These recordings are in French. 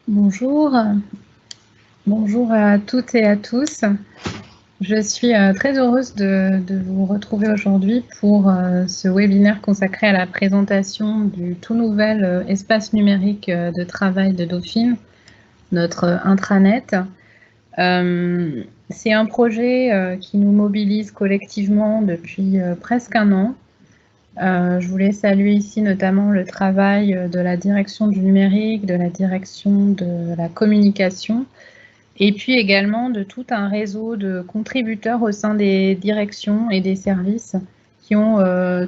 Bonjour, bonjour à toutes et à tous. Je suis très heureuse de vous retrouver aujourd'hui pour ce webinaire consacré à la présentation du tout nouvel espace numérique de travail de Dauphine, notre intranet. C'est un projet qui nous mobilise collectivement depuis presque un an. Je voulais saluer ici notamment le travail de la direction du numérique, de la direction de la communication, et puis également de tout un réseau de contributeurs au sein des directions et des services qui ont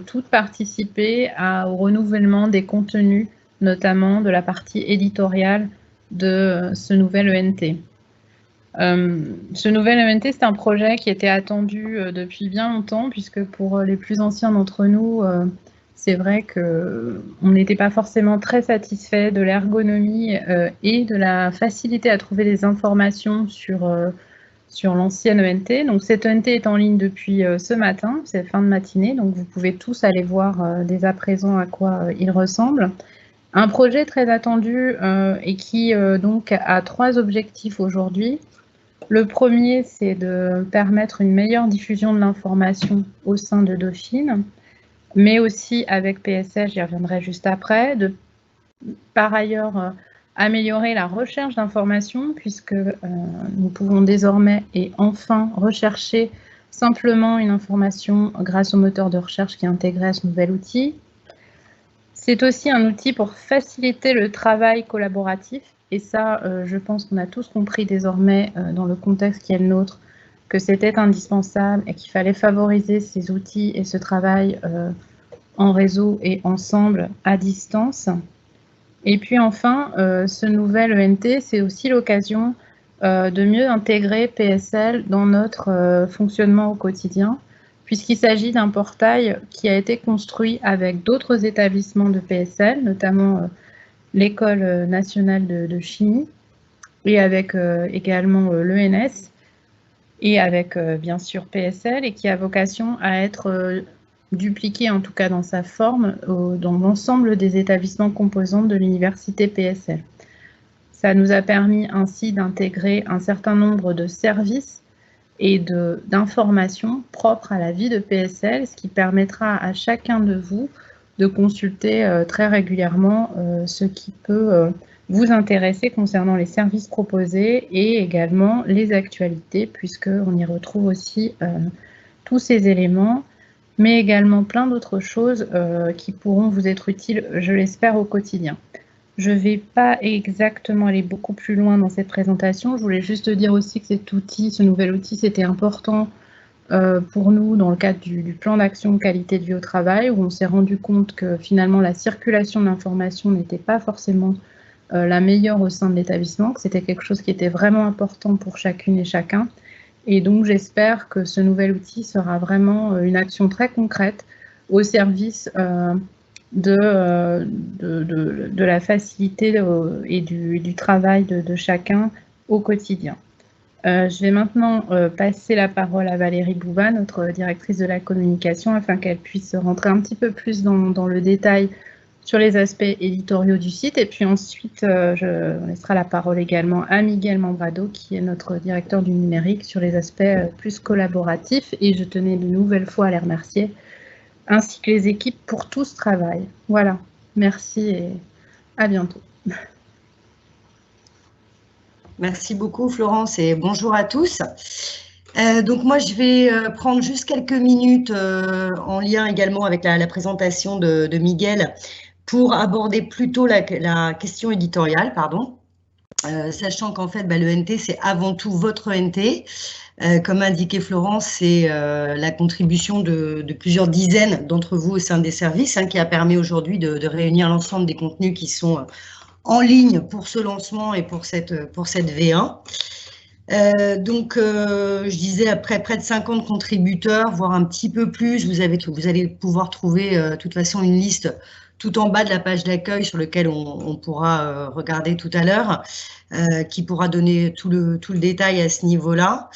toutes participé au renouvellement des contenus, notamment de la partie éditoriale de ce nouvel ENT. Ce nouvel ENT, c'est un projet qui était attendu depuis bien longtemps, puisque pour les plus anciens d'entre nous, c'est vrai qu'on n'était pas forcément très satisfait de l'ergonomie et de la facilité à trouver des informations sur l'ancienne ENT. Donc cet ENT est en ligne depuis ce matin, c'est fin de matinée, donc vous pouvez tous aller voir dès à présent à quoi il ressemble. Un projet très attendu et qui donc a 3 objectifs aujourd'hui. Le premier, c'est de permettre une meilleure diffusion de l'information au sein de Dauphine, mais aussi avec PSL, j'y reviendrai juste après, de par ailleurs améliorer la recherche d'informations, puisque nous pouvons désormais et enfin rechercher simplement une information grâce au moteur de recherche qui est intégré à ce nouvel outil. C'est aussi un outil pour faciliter le travail collaboratif. Et ça, je pense qu'on a tous compris désormais, dans le contexte qui est le nôtre, que c'était indispensable et qu'il fallait favoriser ces outils et ce travail en réseau et ensemble à distance. Et puis enfin, ce nouvel ENT, c'est aussi l'occasion de mieux intégrer PSL dans notre fonctionnement au quotidien, puisqu'il s'agit d'un portail qui a été construit avec d'autres établissements de PSL, notamment l'École nationale de chimie, et avec également l'ENS, et avec bien sûr PSL, et qui a vocation à être dupliqué, en tout cas dans sa forme, dans l'ensemble des établissements composants de l'université PSL. Ça nous a permis ainsi d'intégrer un certain nombre de services et d'informations propres à la vie de PSL, ce qui permettra à chacun de vous de consulter très régulièrement ce qui peut vous intéresser concernant les services proposés et également les actualités, puisqu'on y retrouve aussi tous ces éléments, mais également plein d'autres choses qui pourront vous être utiles, je l'espère, au quotidien. Je ne vais pas exactement aller beaucoup plus loin dans cette présentation. Je voulais juste dire aussi que cet outil, ce nouvel outil, c'était important pour nous dans le cadre du plan d'action qualité de vie au travail, où on s'est rendu compte que finalement la circulation de l'information n'était pas forcément la meilleure au sein de l'établissement, que c'était quelque chose qui était vraiment important pour chacune et chacun. Et donc j'espère que ce nouvel outil sera vraiment une action très concrète au service de la facilité et du travail de chacun au quotidien. Je vais maintenant passer la parole à Valérie Bouva, notre directrice de la communication, afin qu'elle puisse rentrer un petit peu plus dans le détail sur les aspects éditoriaux du site. Et puis ensuite, je laisserai la parole également à Miguel Mambrado, qui est notre directeur du numérique, sur les aspects plus collaboratifs. Et je tenais de nouvelle fois à les remercier, ainsi que les équipes, pour tout ce travail. Voilà, merci et à bientôt. Merci beaucoup Florence et bonjour à tous. Donc moi je vais prendre juste quelques minutes en lien également avec la présentation de Miguel pour aborder plutôt la question éditoriale, pardon. Sachant qu'en fait l'ENT c'est avant tout votre ENT. Comme indiqué Florence, c'est la contribution de plusieurs dizaines d'entre vous au sein des services qui a permis aujourd'hui de réunir l'ensemble des contenus qui sont en ligne pour ce lancement et pour cette V1. Donc, je disais, après près de 50 contributeurs, voire un petit peu plus, vous allez pouvoir trouver de toute façon une liste tout en bas de la page d'accueil sur laquelle on pourra regarder tout à l'heure, qui pourra donner tout le détail à ce niveau-là.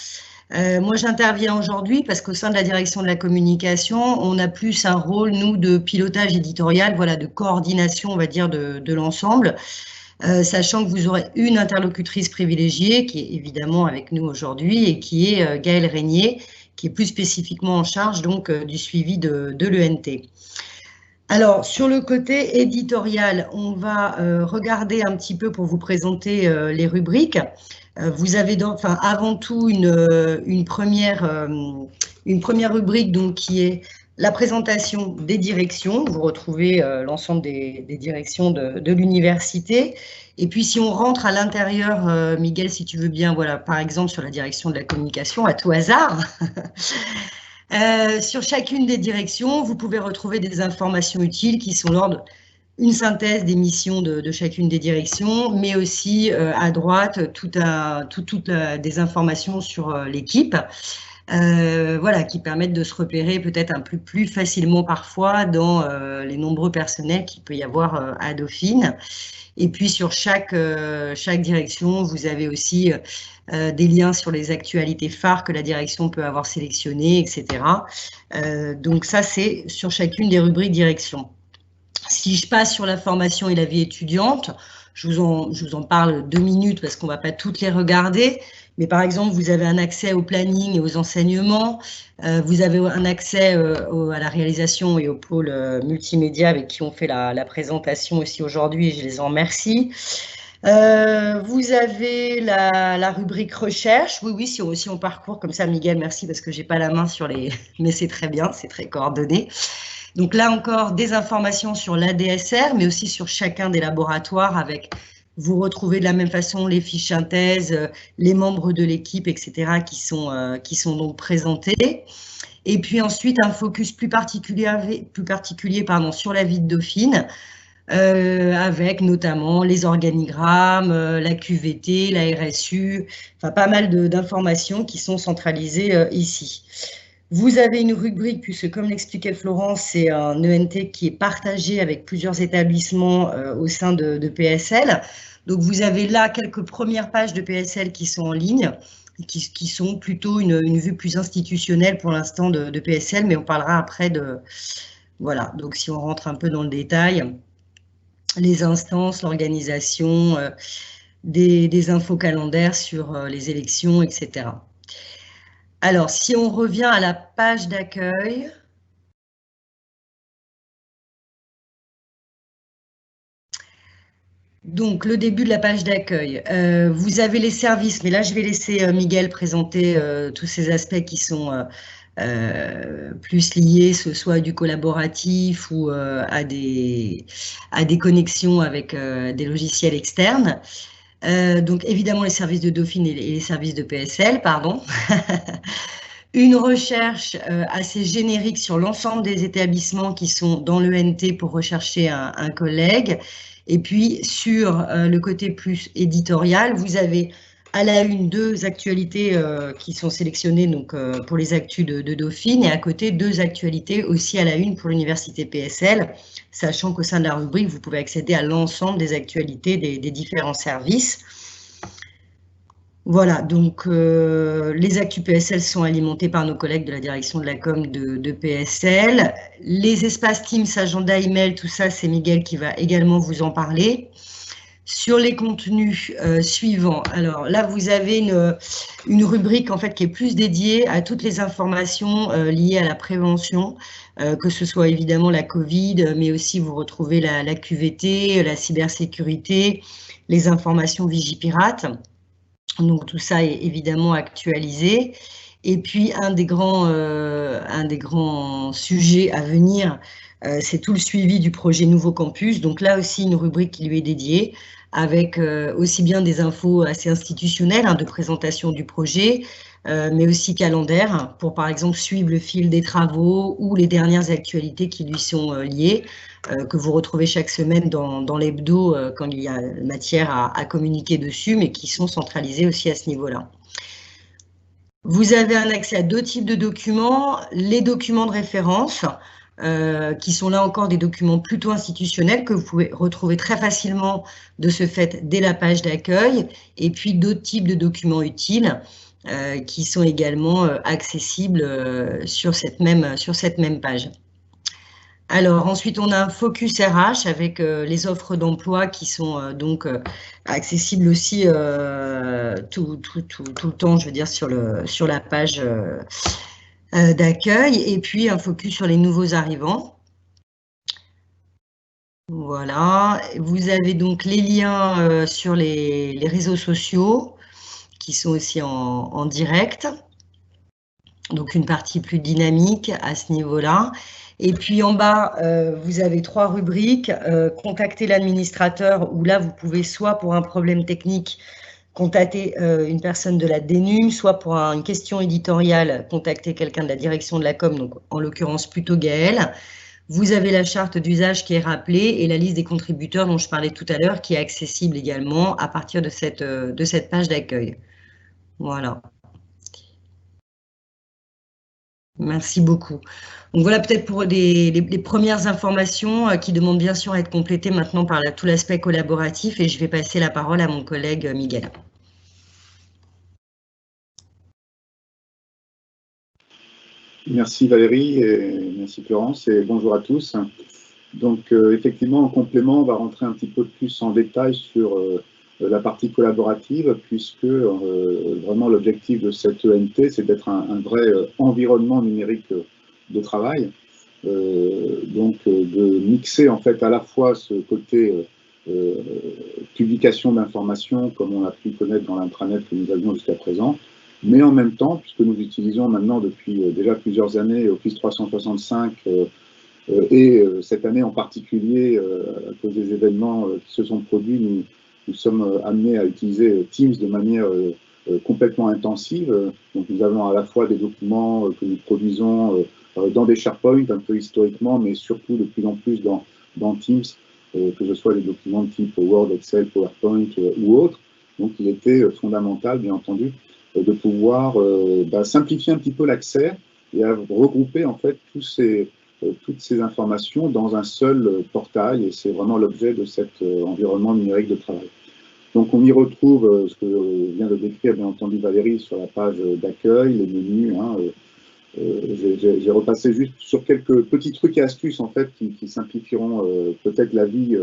Moi, j'interviens aujourd'hui parce qu'au sein de la direction de la communication, on a plus un rôle, nous, de pilotage éditorial, voilà, de coordination, on va dire, de l'ensemble. sachant que vous aurez une interlocutrice privilégiée qui est évidemment avec nous aujourd'hui et qui est Gaëlle Régnier, qui est plus spécifiquement en charge donc du suivi de l'ENT. Alors, sur le côté éditorial, on va regarder un petit peu pour vous présenter les rubriques. Vous avez avant tout une première rubrique donc, qui est la présentation des directions. Vous retrouvez l'ensemble des directions de l'université. Et puis, si on rentre à l'intérieur, Miguel, si tu veux bien, voilà, par exemple, sur la direction de la communication, à tout hasard. Sur chacune des directions, vous pouvez retrouver des informations utiles qui sont l'ordre une synthèse des missions de chacune des directions, mais aussi à droite, toutes des informations sur l'équipe, voilà, qui permettent de se repérer peut-être un peu plus facilement parfois dans les nombreux personnels qu'il peut y avoir à Dauphine. Et puis sur chaque direction, vous avez aussi des liens sur les actualités phares que la direction peut avoir sélectionnées, etc. Donc ça, c'est sur chacune des rubriques direction. Si je passe sur la formation et la vie étudiante, je vous en parle 2 minutes parce qu'on ne va pas toutes les regarder. Mais par exemple, vous avez un accès au planning et aux enseignements. Vous avez un accès à la réalisation et au pôle multimédia avec qui on fait la présentation aussi aujourd'hui et je les en remercie. Vous avez la rubrique recherche. Oui, si on parcourt comme ça, Miguel, merci parce que je n'ai pas la main sur les... Mais c'est très bien, c'est très coordonné. Donc là encore, des informations sur l'ADSR, mais aussi sur chacun des laboratoires avec, vous retrouvez de la même façon les fiches synthèse, les membres de l'équipe, etc. qui sont donc présentés. Et puis ensuite, un focus plus particulier sur la vie de Dauphine, avec notamment les organigrammes, la QVT, la RSU, enfin pas mal d'informations qui sont centralisées ici. Vous avez une rubrique, puisque comme l'expliquait Florence, c'est un ENT qui est partagé avec plusieurs établissements au sein de PSL. Donc vous avez là quelques premières pages de PSL qui sont en ligne, qui sont plutôt une vue plus institutionnelle pour l'instant de PSL, mais on parlera après de... Voilà, donc si on rentre un peu dans le détail, les instances, l'organisation, des infos calendaires sur les élections, etc. Alors, si on revient à la page d'accueil, donc le début de la page d'accueil, vous avez les services, mais là je vais laisser Miguel présenter tous ces aspects qui sont plus liés, soit du collaboratif ou à des connexions avec des logiciels externes. Donc évidemment les services de Dauphine et les services de PSL, pardon. Une recherche assez générique sur l'ensemble des établissements qui sont dans l'ENT pour rechercher un collègue. Et puis, sur le côté plus éditorial, vous avez à la une 2 actualités qui sont sélectionnées donc, pour les actus de Dauphine et à côté 2 actualités aussi à la une pour l'université PSL, sachant qu'au sein de la rubrique, vous pouvez accéder à l'ensemble des actualités des différents services. Voilà, donc les actus PSL sont alimentés par nos collègues de la direction de la com de PSL. Les espaces Teams, agenda, email, tout ça, c'est Miguel qui va également vous en parler. Sur les contenus suivants, alors là, vous avez une rubrique en fait qui est plus dédiée à toutes les informations liées à la prévention, que ce soit évidemment la Covid, mais aussi vous retrouvez la QVT, la cybersécurité, les informations Vigipirate. Donc tout ça est évidemment actualisé. Et puis un des grands sujets à venir, c'est tout le suivi du projet Nouveau Campus. Donc là aussi une rubrique qui lui est dédiée, avec aussi bien des infos assez institutionnelles de présentation du projet, mais aussi calendaire pour par exemple suivre le fil des travaux ou les dernières actualités qui lui sont liées, que vous retrouvez chaque semaine dans l'hebdo quand il y a matière à communiquer dessus, mais qui sont centralisés aussi à ce niveau-là. Vous avez un accès à 2 types de documents, les documents de référence, qui sont là encore des documents plutôt institutionnels que vous pouvez retrouver très facilement de ce fait dès la page d'accueil, et puis d'autres types de documents utiles qui sont également accessibles sur cette même page. Alors ensuite, on a un focus RH avec les offres d'emploi qui sont donc accessibles aussi tout le temps, je veux dire, sur la page d'accueil. Et puis un focus sur les nouveaux arrivants. Voilà. Vous avez donc les liens sur les réseaux sociaux qui sont aussi en direct. Donc une partie plus dynamique à ce niveau-là. Et puis en bas, vous avez 3 rubriques. Contacter l'administrateur, où là, vous pouvez soit pour un problème technique, contacter une personne de la DNUM, soit pour une question éditoriale, contacter quelqu'un de la direction de la com, donc en l'occurrence plutôt Gaël. Vous avez la charte d'usage qui est rappelée et la liste des contributeurs dont je parlais tout à l'heure, qui est accessible également à partir de cette page d'accueil. Voilà. Merci beaucoup. Donc voilà peut-être pour les premières informations qui demandent bien sûr à être complétées maintenant par tout l'aspect collaboratif, et je vais passer la parole à mon collègue Miguel. Merci Valérie et merci Florence et bonjour à tous. Donc effectivement, en complément, on va rentrer un petit peu plus en détail sur la partie collaborative, puisque vraiment l'objectif de cette ENT, c'est d'être un vrai environnement numérique de travail. Donc de mixer en fait à la fois ce côté publication d'informations, comme on a pu connaître dans l'intranet que nous avions jusqu'à présent, mais en même temps, puisque nous utilisons maintenant depuis déjà plusieurs années Office 365 et cette année en particulier, à cause des événements qui se sont produits, nous sommes amenés à utiliser Teams de manière complètement intensive. Donc nous avons à la fois des documents que nous produisons dans des SharePoint un peu historiquement, mais surtout de plus en plus dans Teams, que ce soit des documents de type Word, Excel, PowerPoint ou autres. Donc il était fondamental, bien entendu, de pouvoir simplifier un petit peu l'accès et à regrouper en fait toutes ces informations dans un seul portail, et c'est vraiment l'objet de cet environnement numérique de travail. Donc on y retrouve ce que vient de décrire bien entendu Valérie sur la page d'accueil, les menus. J'ai repassé juste sur quelques petits trucs et astuces en fait qui simplifieront peut-être la vie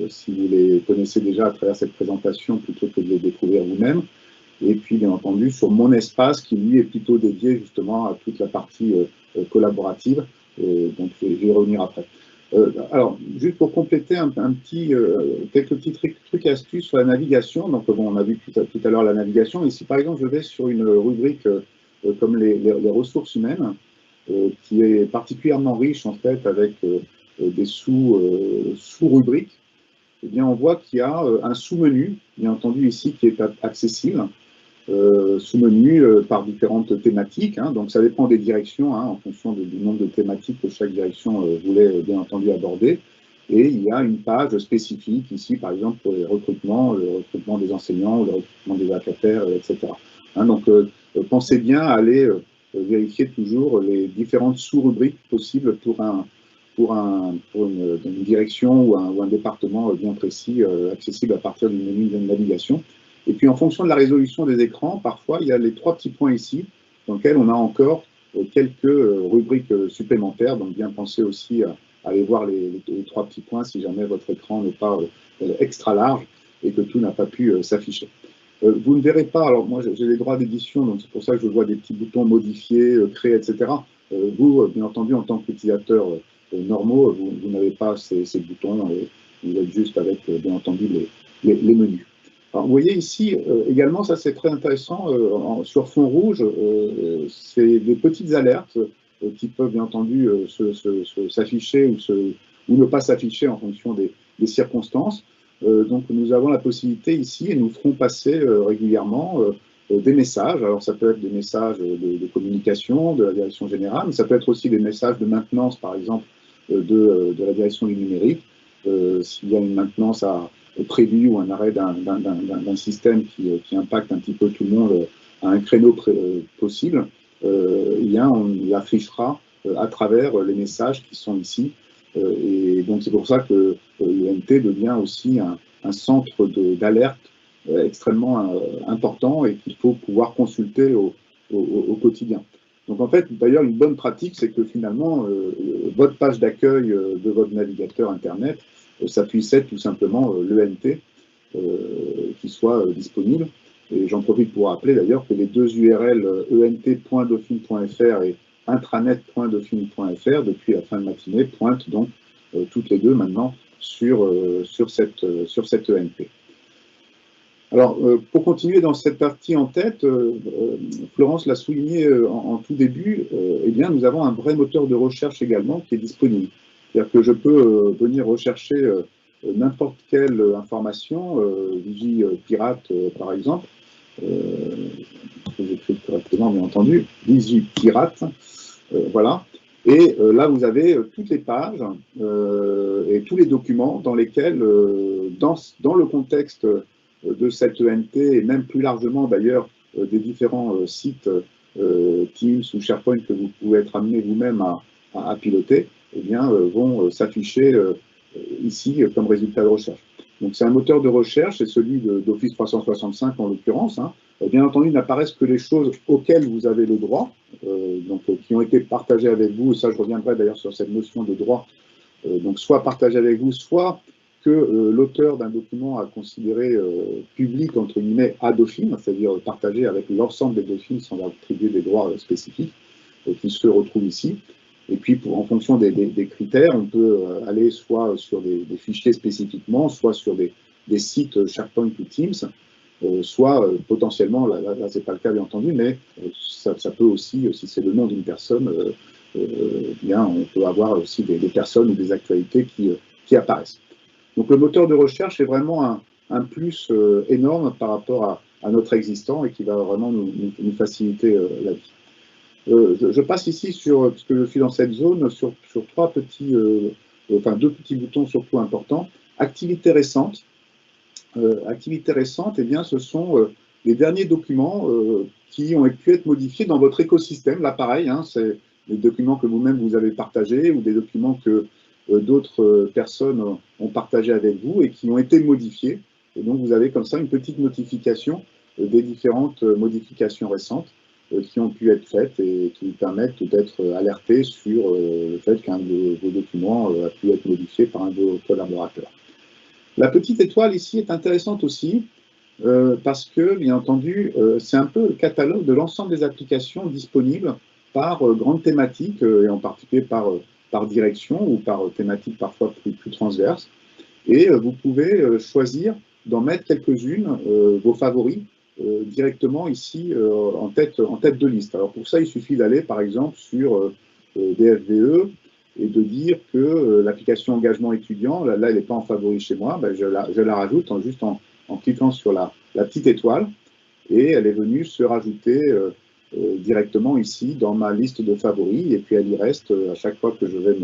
si vous les connaissez déjà à travers cette présentation plutôt que de les découvrir vous-même. Et puis, bien entendu, sur mon espace qui, lui, est plutôt dédié justement à toute la partie collaborative. Donc, je vais y revenir après. Alors, juste pour compléter quelques petits trucs et astuces sur la navigation. Donc, bon, on a vu tout à l'heure la navigation. Ici, par exemple, je vais sur une rubrique comme les ressources humaines, qui est particulièrement riche, en fait, avec des sous-rubriques. Eh bien, on voit qu'il y a un sous-menu, bien entendu, ici, qui est accessible. Sous-menu par différentes thématiques, donc ça dépend des directions en fonction du nombre de thématiques que chaque direction voulait bien entendu aborder, et il y a une page spécifique ici par exemple pour le recrutement des enseignants, le recrutement des vacataires, etc. Donc pensez bien à aller vérifier toujours les différentes sous-rubriques possibles pour une direction ou un département bien précis, accessible à partir du menu de navigation. Et puis, en fonction de la résolution des écrans, parfois, il y a les 3 petits points ici, dans lesquels on a encore quelques rubriques supplémentaires. Donc, bien penser aussi à aller voir les 3 petits points si jamais votre écran n'est pas extra large et que tout n'a pas pu s'afficher. Vous ne verrez pas, alors moi j'ai les droits d'édition, donc c'est pour ça que je vois des petits boutons modifier, créer, etc. Vous, bien entendu, en tant qu'utilisateur normaux, vous n'avez pas ces boutons, vous êtes juste avec, bien entendu, les menus. Alors, vous voyez ici également, ça c'est très intéressant, sur fond rouge, c'est des petites alertes qui peuvent bien entendu s'afficher ou ne pas s'afficher en fonction des circonstances. Donc nous avons la possibilité ici, et nous ferons passer régulièrement des messages. Alors ça peut être des messages de communication de la direction générale, mais ça peut être aussi des messages de maintenance, par exemple, de la direction du numérique. S'il y a une maintenance prévue ou un arrêt d'un système qui impacte un petit peu tout le monde à un créneau possible, on l'affichera à travers les messages qui sont ici. Et donc c'est pour ça que l'ENT devient aussi un centre d'alerte extrêmement important et qu'il faut pouvoir consulter au quotidien. Donc en fait, d'ailleurs, une bonne pratique, c'est que finalement, votre page d'accueil de votre navigateur Internet, ça puisse être tout simplement l'ENT qui soit disponible. Et j'en profite pour rappeler d'ailleurs que les deux URL ent.dauphine.fr et intranet.dauphine.fr, depuis la fin de matinée, pointent donc toutes les deux maintenant sur cette ENT. Alors, pour continuer dans cette partie en tête, Florence l'a souligné en tout début, eh bien, nous avons un vrai moteur de recherche également qui est disponible. C'est-à-dire que je peux venir rechercher n'importe quelle information, Vigipirate par exemple, que j'écris correctement bien entendu, Vigipirate, voilà. Et là, vous avez toutes les pages et tous les documents dans lesquels, dans le contexte de cette ENT et même plus largement d'ailleurs des différents sites Teams ou SharePoint que vous pouvez être amené vous-même à piloter, eh bien, vont s'afficher ici comme résultat de recherche. Donc c'est un moteur de recherche, c'est celui d'Office 365 en l'occurrence. Hein. Bien entendu, n'apparaissent que les choses auxquelles vous avez le droit, donc qui ont été partagées avec vous, et ça je reviendrai d'ailleurs sur cette notion de droit, donc soit partagées avec vous, soit que l'auteur d'un document a considéré public, entre guillemets, à Dauphine, c'est-à-dire partagé avec l'ensemble des Dauphines sans attribuer des droits spécifiques, qui se retrouvent ici. Et puis, en fonction des critères, on peut aller soit sur des fichiers spécifiquement, soit sur des sites SharePoint ou Teams, soit potentiellement, là c'est pas le cas bien entendu, mais ça peut aussi, si c'est le nom d'une personne, bien, on peut avoir aussi des personnes ou des actualités qui apparaissent. Donc le moteur de recherche est vraiment un plus énorme par rapport à notre existant et qui va vraiment nous faciliter la vie. Je passe ici puisque je suis dans cette zone, sur deux petits boutons surtout importants. Activités récentes. Activités récentes, eh bien, ce sont les derniers documents qui ont pu être modifiés dans votre écosystème. Là, pareil, hein, c'est les documents que vous-même vous avez partagés ou des documents que d'autres personnes ont partagé avec vous et qui ont été modifiés. Et donc, vous avez comme ça une petite notification des différentes modifications récentes qui ont pu être faites et qui vous permettent d'être alertés sur le fait qu'un de vos documents a pu être modifié par un de vos collaborateurs. La petite étoile ici est intéressante aussi parce que, bien entendu, c'est un peu le catalogue de l'ensemble des applications disponibles par grande thématique et en particulier par direction ou par thématique parfois plus transverse. Et vous pouvez choisir d'en mettre quelques-unes, vos favoris, directement ici en tête de liste. Alors pour ça, il suffit d'aller par exemple sur DFVE et de dire que l'application engagement étudiant, là elle n'est pas en favori chez moi, ben je la rajoute juste en cliquant sur la petite étoile et elle est venue se rajouter directement ici dans ma liste de favoris et puis elle y reste à chaque fois que je vais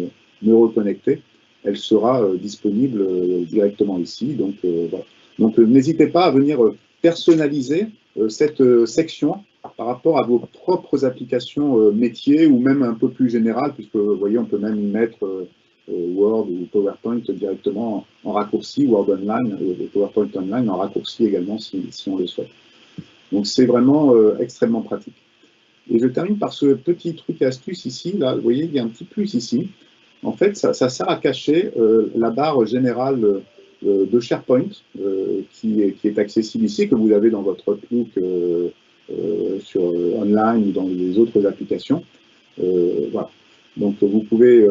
me reconnecter. Elle sera disponible directement ici. Donc, voilà. Donc n'hésitez pas à venir personnaliser cette section par rapport à vos propres applications métiers ou même un peu plus générales, puisque vous voyez, on peut même y mettre Word ou PowerPoint directement en raccourci, Word Online et PowerPoint Online en raccourci également si on le souhaite. Donc c'est vraiment extrêmement pratique. Et je termine par ce petit truc et astuce ici. Là, vous voyez, il y a un petit plus ici. En fait, ça sert à cacher la barre générale de SharePoint qui est accessible ici, que vous avez dans votre Outlook sur online ou dans les autres applications. Voilà. Donc, vous pouvez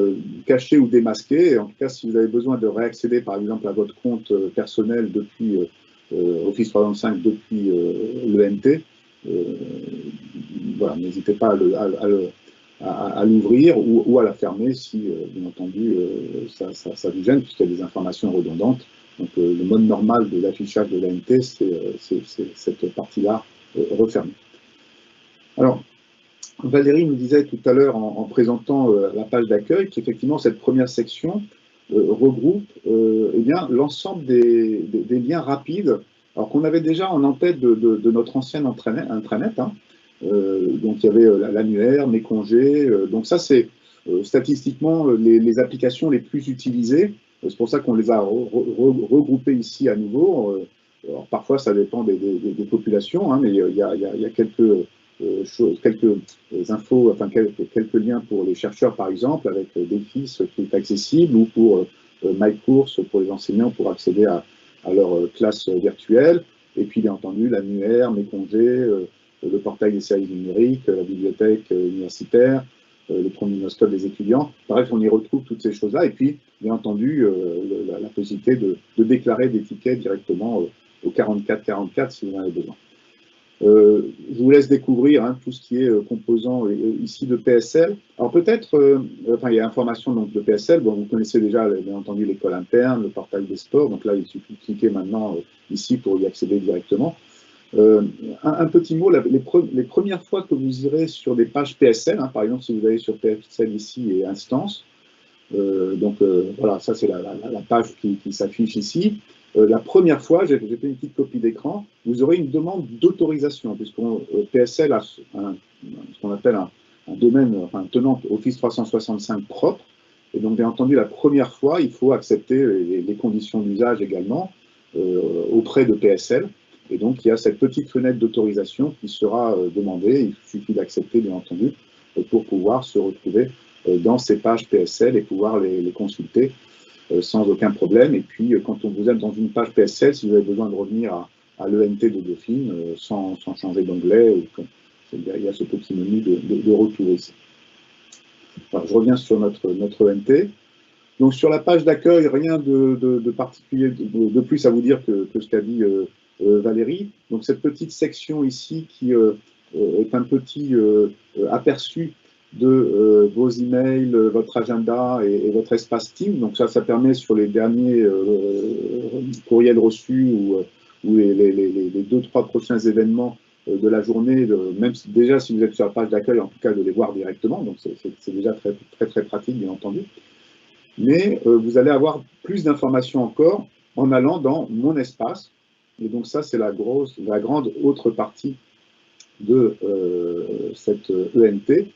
cacher ou démasquer. Et en tout cas, si vous avez besoin de réaccéder, par exemple, à votre compte personnel depuis Office 365, depuis l'ENT, voilà, n'hésitez pas à l'ouvrir ou à la fermer si, bien entendu, ça vous gêne, puisqu'il y a des informations redondantes. Donc, le mode normal de l'affichage de l'ENT, c'est cette partie-là refermée. Alors, Valérie nous disait tout à l'heure, en présentant la page d'accueil, qu'effectivement, cette première section regroupe eh bien, l'ensemble des liens rapides, alors qu'on avait déjà en tête de notre ancienne intranet, hein. Donc, il y avait l'annuaire, mes congés. Donc, ça, c'est statistiquement les applications les plus utilisées. C'est pour ça qu'on les a regroupées ici à nouveau. Alors, parfois, ça dépend des populations, hein, mais il y a quelques quelques infos, enfin quelques liens pour les chercheurs par exemple, avec Defis qui est accessible, ou pour MyCourse pour les enseignants pour accéder à leur classe virtuelle, et puis bien entendu l'annuaire, mes congés, le portail des services numériques, la bibliothèque universitaire, le chrononoscope des étudiants. Bref, on y retrouve toutes ces choses-là, et puis bien entendu la possibilité de déclarer des tickets directement au 4444 si vous en avez besoin. Je vous laisse découvrir tout ce qui est composant ici de PSL. Alors peut-être, enfin il y a information donc, de PSL, bon, vous connaissez déjà bien entendu l'école interne, le portail des sports, donc là il suffit de cliquer maintenant ici pour y accéder directement. Un petit mot, les premières fois que vous irez sur des pages PSL, par exemple si vous allez sur PSL ici et instance, voilà, ça c'est la page qui s'affiche ici. La première fois, j'ai fait une petite copie d'écran, vous aurez une demande d'autorisation, puisque PSL a ce qu'on appelle un domaine, enfin, tenant Office 365 propre, et donc bien entendu, la première fois, il faut accepter les conditions d'usage également auprès de PSL, et donc il y a cette petite fenêtre d'autorisation qui sera demandée, il suffit d'accepter bien entendu, pour pouvoir se retrouver dans ces pages PSL et pouvoir les consulter sans aucun problème. Et puis, quand vous êtes dans une page PSL, si vous avez besoin de revenir à l'ENT de Dauphine, sans changer d'onglet, il y a ce petit menu de retour ici. Alors, je reviens sur notre ENT. Donc, sur la page d'accueil, rien de particulier de plus à vous dire que ce qu'a dit Valérie. Donc, cette petite section ici qui est un petit aperçu de vos emails, votre agenda et votre espace Teams. Donc ça permet sur les derniers courriels reçus ou les 2-3 prochains événements de la journée, même déjà si vous êtes sur la page d'accueil, en tout cas de les voir directement. Donc c'est déjà très pratique, bien entendu. Mais vous allez avoir plus d'informations encore en allant dans mon espace. Et donc ça, c'est la grande autre partie de cette ENT.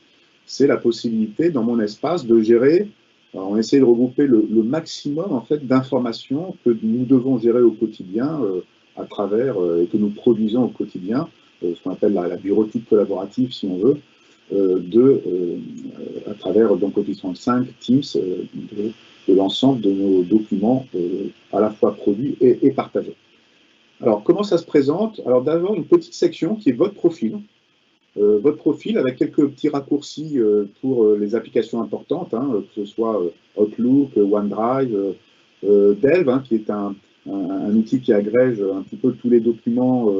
C'est la possibilité, dans mon espace, de gérer, on essaie de regrouper le maximum en fait, d'informations que nous devons gérer au quotidien à travers, et que nous produisons au quotidien, ce qu'on appelle la bureautique collaborative, si on veut, à travers donc, Office 365, Teams, de l'ensemble de nos documents à la fois produits et partagés. Alors, comment ça se présente? Alors, d'abord, une petite section qui est votre profil. Votre profil avec quelques petits raccourcis pour les applications importantes, que ce soit Outlook, OneDrive, Delve, qui est un outil qui agrège un petit peu tous les documents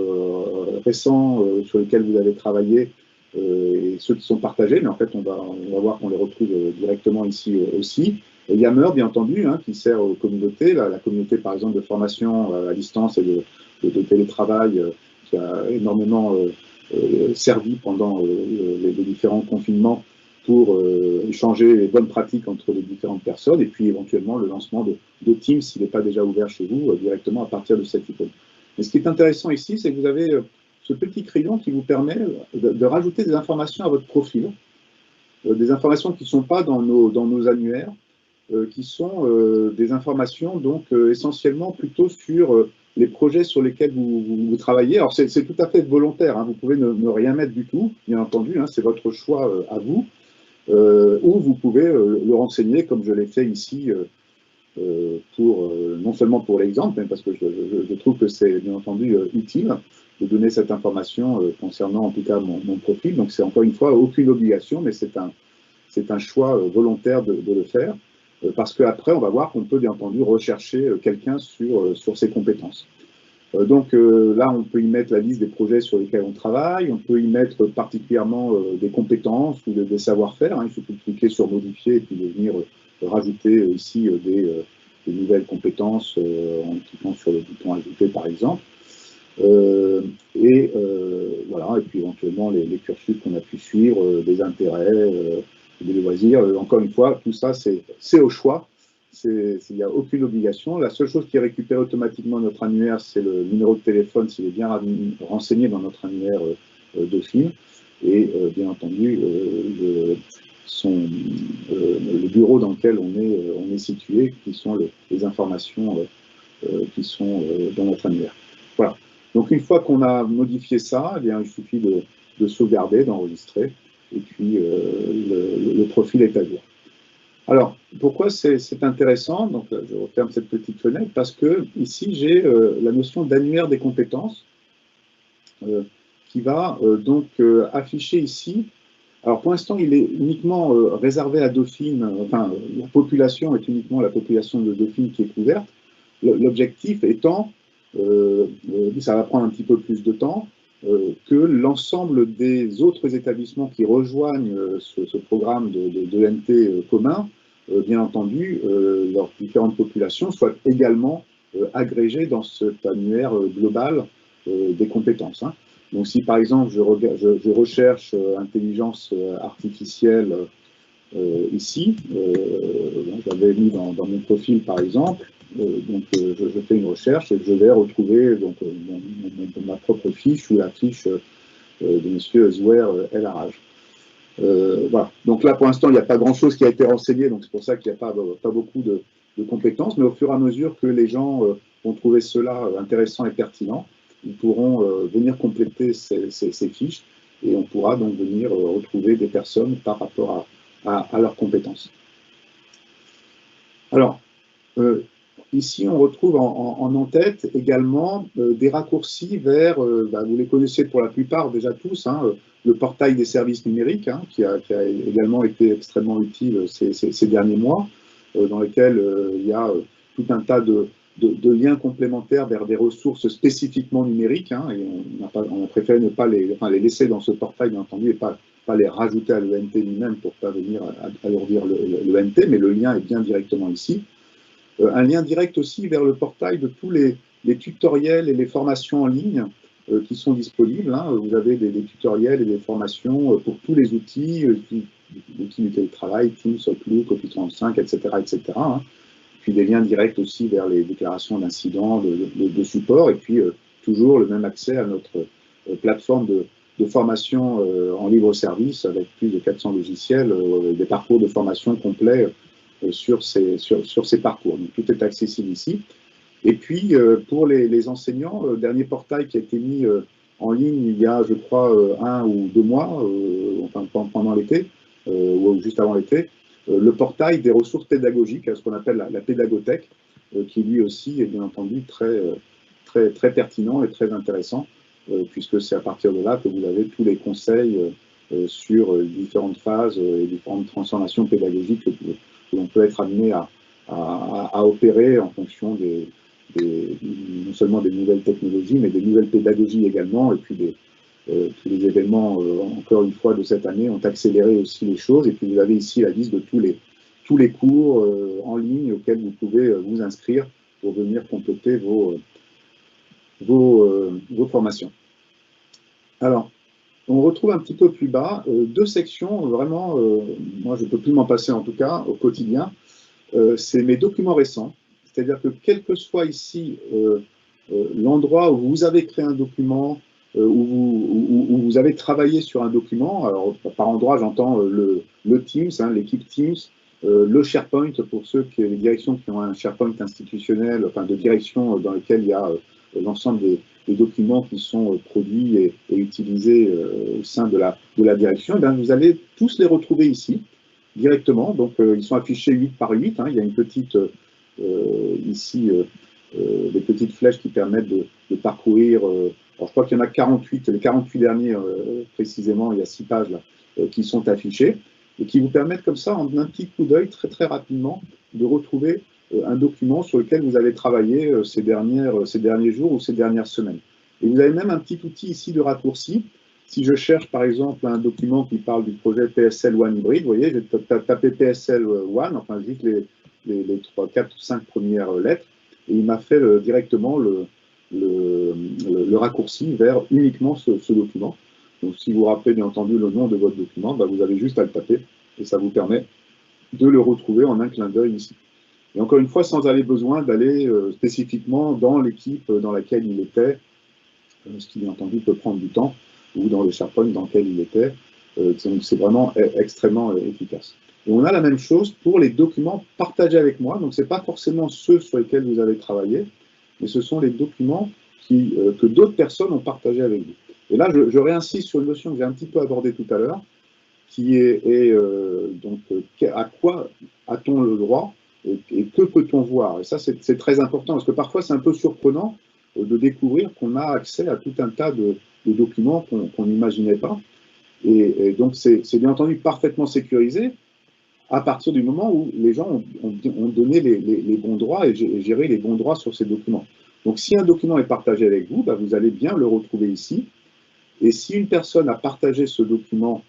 récents sur lesquels vous avez travaillé et ceux qui sont partagés, mais en fait on va voir qu'on les retrouve directement ici aussi. Et Yammer, bien entendu, qui sert aux communautés, la communauté par exemple de formation à distance et de télétravail qui a énormément servi pendant les différents confinements pour échanger les bonnes pratiques entre les différentes personnes et puis éventuellement le lancement de Teams s'il n'est pas déjà ouvert chez vous directement à partir de cette icône. Mais ce qui est intéressant ici, c'est que vous avez ce petit crayon qui vous permet de rajouter des informations à votre profil, des informations qui ne sont pas dans nos annuaires, qui sont des informations donc essentiellement plutôt sur les projets sur lesquels vous travaillez. Alors c'est tout à fait volontaire, vous pouvez ne rien mettre du tout, bien entendu, c'est votre choix à vous, ou vous pouvez le renseigner comme je l'ai fait ici, non seulement pour l'exemple, mais parce que je trouve que c'est bien entendu utile de donner cette information concernant en tout cas mon profil. Donc c'est encore une fois aucune obligation, mais c'est un choix volontaire de le faire. Parce qu'après, on va voir qu'on peut bien entendu rechercher quelqu'un sur ses compétences. Donc là, on peut y mettre la liste des projets sur lesquels on travaille, on peut y mettre particulièrement des compétences ou des savoir-faire. Il suffit de cliquer sur modifier et puis de venir rajouter ici des nouvelles compétences en cliquant sur le bouton ajouter par exemple. Voilà, et puis éventuellement les cursus qu'on a pu suivre, des intérêts, des loisirs. Encore une fois, tout ça, c'est au choix. Il n'y a aucune obligation. La seule chose qui est récupérée automatiquement dans notre annuaire, c'est le numéro de téléphone s'il est bien renseigné dans notre annuaire Dauphine. Et bien entendu, le bureau dans lequel on est situé, qui sont les informations qui sont dans notre annuaire. Voilà. Donc une fois qu'on a modifié ça, eh bien, il suffit de sauvegarder, d'enregistrer, et puis le profil est à jour. Alors, pourquoi c'est intéressant? Donc, je referme cette petite fenêtre parce que ici, j'ai la notion d'annuaire des compétences qui va donc afficher ici. Alors, pour l'instant, il est uniquement réservé à Dauphine, enfin, la population est uniquement la population de Dauphine qui est couverte. L'objectif étant, ça va prendre un petit peu plus de temps, que l'ensemble des autres établissements qui rejoignent ce programme de l'ENT commun, bien entendu, leurs différentes populations soient également agrégées dans cet annuaire global des compétences. Hein. Donc si par exemple je recherche intelligence artificielle ici, j'avais mis dans mon profil par exemple, je fais une recherche et je vais retrouver donc, ma propre fiche ou la fiche de M. Zouer El Haraj. Voilà. Donc là, pour l'instant, il n'y a pas grand-chose qui a été renseigné, donc c'est pour ça qu'il n'y a pas beaucoup de compétences, mais au fur et à mesure que les gens vont trouver cela intéressant et pertinent, ils pourront venir compléter ces fiches et on pourra donc venir retrouver des personnes par rapport à leurs compétences. Alors, ici, on retrouve en en-tête également des raccourcis vers, vous les connaissez pour la plupart déjà tous, hein, le portail des services numériques, hein, qui a également été extrêmement utile ces derniers mois, dans lequel il y a tout un tas de liens complémentaires vers des ressources spécifiquement numériques, hein, et on a préféré ne pas les laisser dans ce portail, bien entendu, et pas les rajouter à l'ENT lui-même pour ne pas venir alourdir l'ENT, mais le lien est bien directement ici. Un lien direct aussi vers le portail de tous les tutoriels et les formations en ligne qui sont disponibles. Hein. Vous avez des tutoriels et des formations pour tous les outils, l'outil du télétravail, Teams, Outlook, Office 365, etc. etc. Hein. Puis des liens directs aussi vers les déclarations d'incidents, de support, et puis toujours le même accès à notre plateforme de formation en libre service avec plus de 400 logiciels, des parcours de formation complets sur ces parcours. Donc, tout est accessible ici. Et puis, pour les enseignants, le dernier portail qui a été mis en ligne il y a, je crois, 1 ou 2 mois, enfin, pendant l'été, ou juste avant l'été, le portail des ressources pédagogiques, ce qu'on appelle la pédagothèque, qui lui aussi est bien entendu très pertinent et très intéressant, puisque c'est à partir de là que vous avez tous les conseils sur différentes phases et différentes transformations pédagogiques que l'on peut être amené à opérer en fonction non seulement des nouvelles technologies, mais des nouvelles pédagogies également, et puis tous les événements, encore une fois, de cette année ont accéléré aussi les choses. Et puis vous avez ici la liste de tous les cours en ligne auxquels vous pouvez vous inscrire pour venir compléter vos formations. Alors, on retrouve un petit peu plus bas 2 sections, vraiment, moi je ne peux plus m'en passer en tout cas, au quotidien. C'est mes documents récents, c'est-à-dire que quel que soit ici l'endroit où vous avez créé un document, où vous avez travaillé sur un document, alors par endroit j'entends le Teams, hein, l'équipe Teams, le SharePoint pour les directions qui ont un SharePoint institutionnel, enfin de direction dans lequel il y a l'ensemble des documents qui sont produits et utilisés au sein de la direction, et bien, vous allez tous les retrouver ici directement. Donc ils sont affichés 8 par 8, hein, il y a une petite ici des petites flèches qui permettent de parcourir. Alors je crois qu'il y en a 48, les 48 derniers précisément, il y a 6 pages là, qui sont affichées et qui vous permettent comme ça, en un petit coup d'œil, très rapidement, de retrouver un document sur lequel vous avez travaillé ces derniers jours ou ces dernières semaines. Et vous avez même un petit outil ici de raccourci. Si je cherche par exemple un document qui parle du projet PSL One Hybride, vous voyez, je vais taper PSL One, enfin juste les 3, 4 ou 5 premières lettres, et il m'a fait directement le raccourci vers uniquement ce document. Donc si vous rappelez bien entendu le nom de votre document, bah, vous avez juste à le taper et ça vous permet de le retrouver en un clin d'œil ici. Et encore une fois, sans aller besoin d'aller spécifiquement dans l'équipe dans laquelle il était, ce qui bien entendu peut prendre du temps, ou dans le SharePoint dans lequel il était. Donc c'est vraiment extrêmement efficace. Et on a la même chose pour les documents partagés avec moi. Donc ce n'est pas forcément ceux sur lesquels vous avez travaillé, mais ce sont les documents que d'autres personnes ont partagés avec vous. Et là, je réinsiste sur une notion que j'ai un petit peu abordée tout à l'heure, qui est donc à quoi a-t-on le droit et que peut-on voir? Et ça, c'est très important, parce que parfois, c'est un peu surprenant de découvrir qu'on a accès à tout un tas de documents qu'on n'imaginait pas. Et donc, c'est bien entendu parfaitement sécurisé à partir du moment où les gens ont donné les bons droits et géré les bons droits sur ces documents. Donc, si un document est partagé avec vous, bah, vous allez bien le retrouver ici. Et si une personne a partagé ce document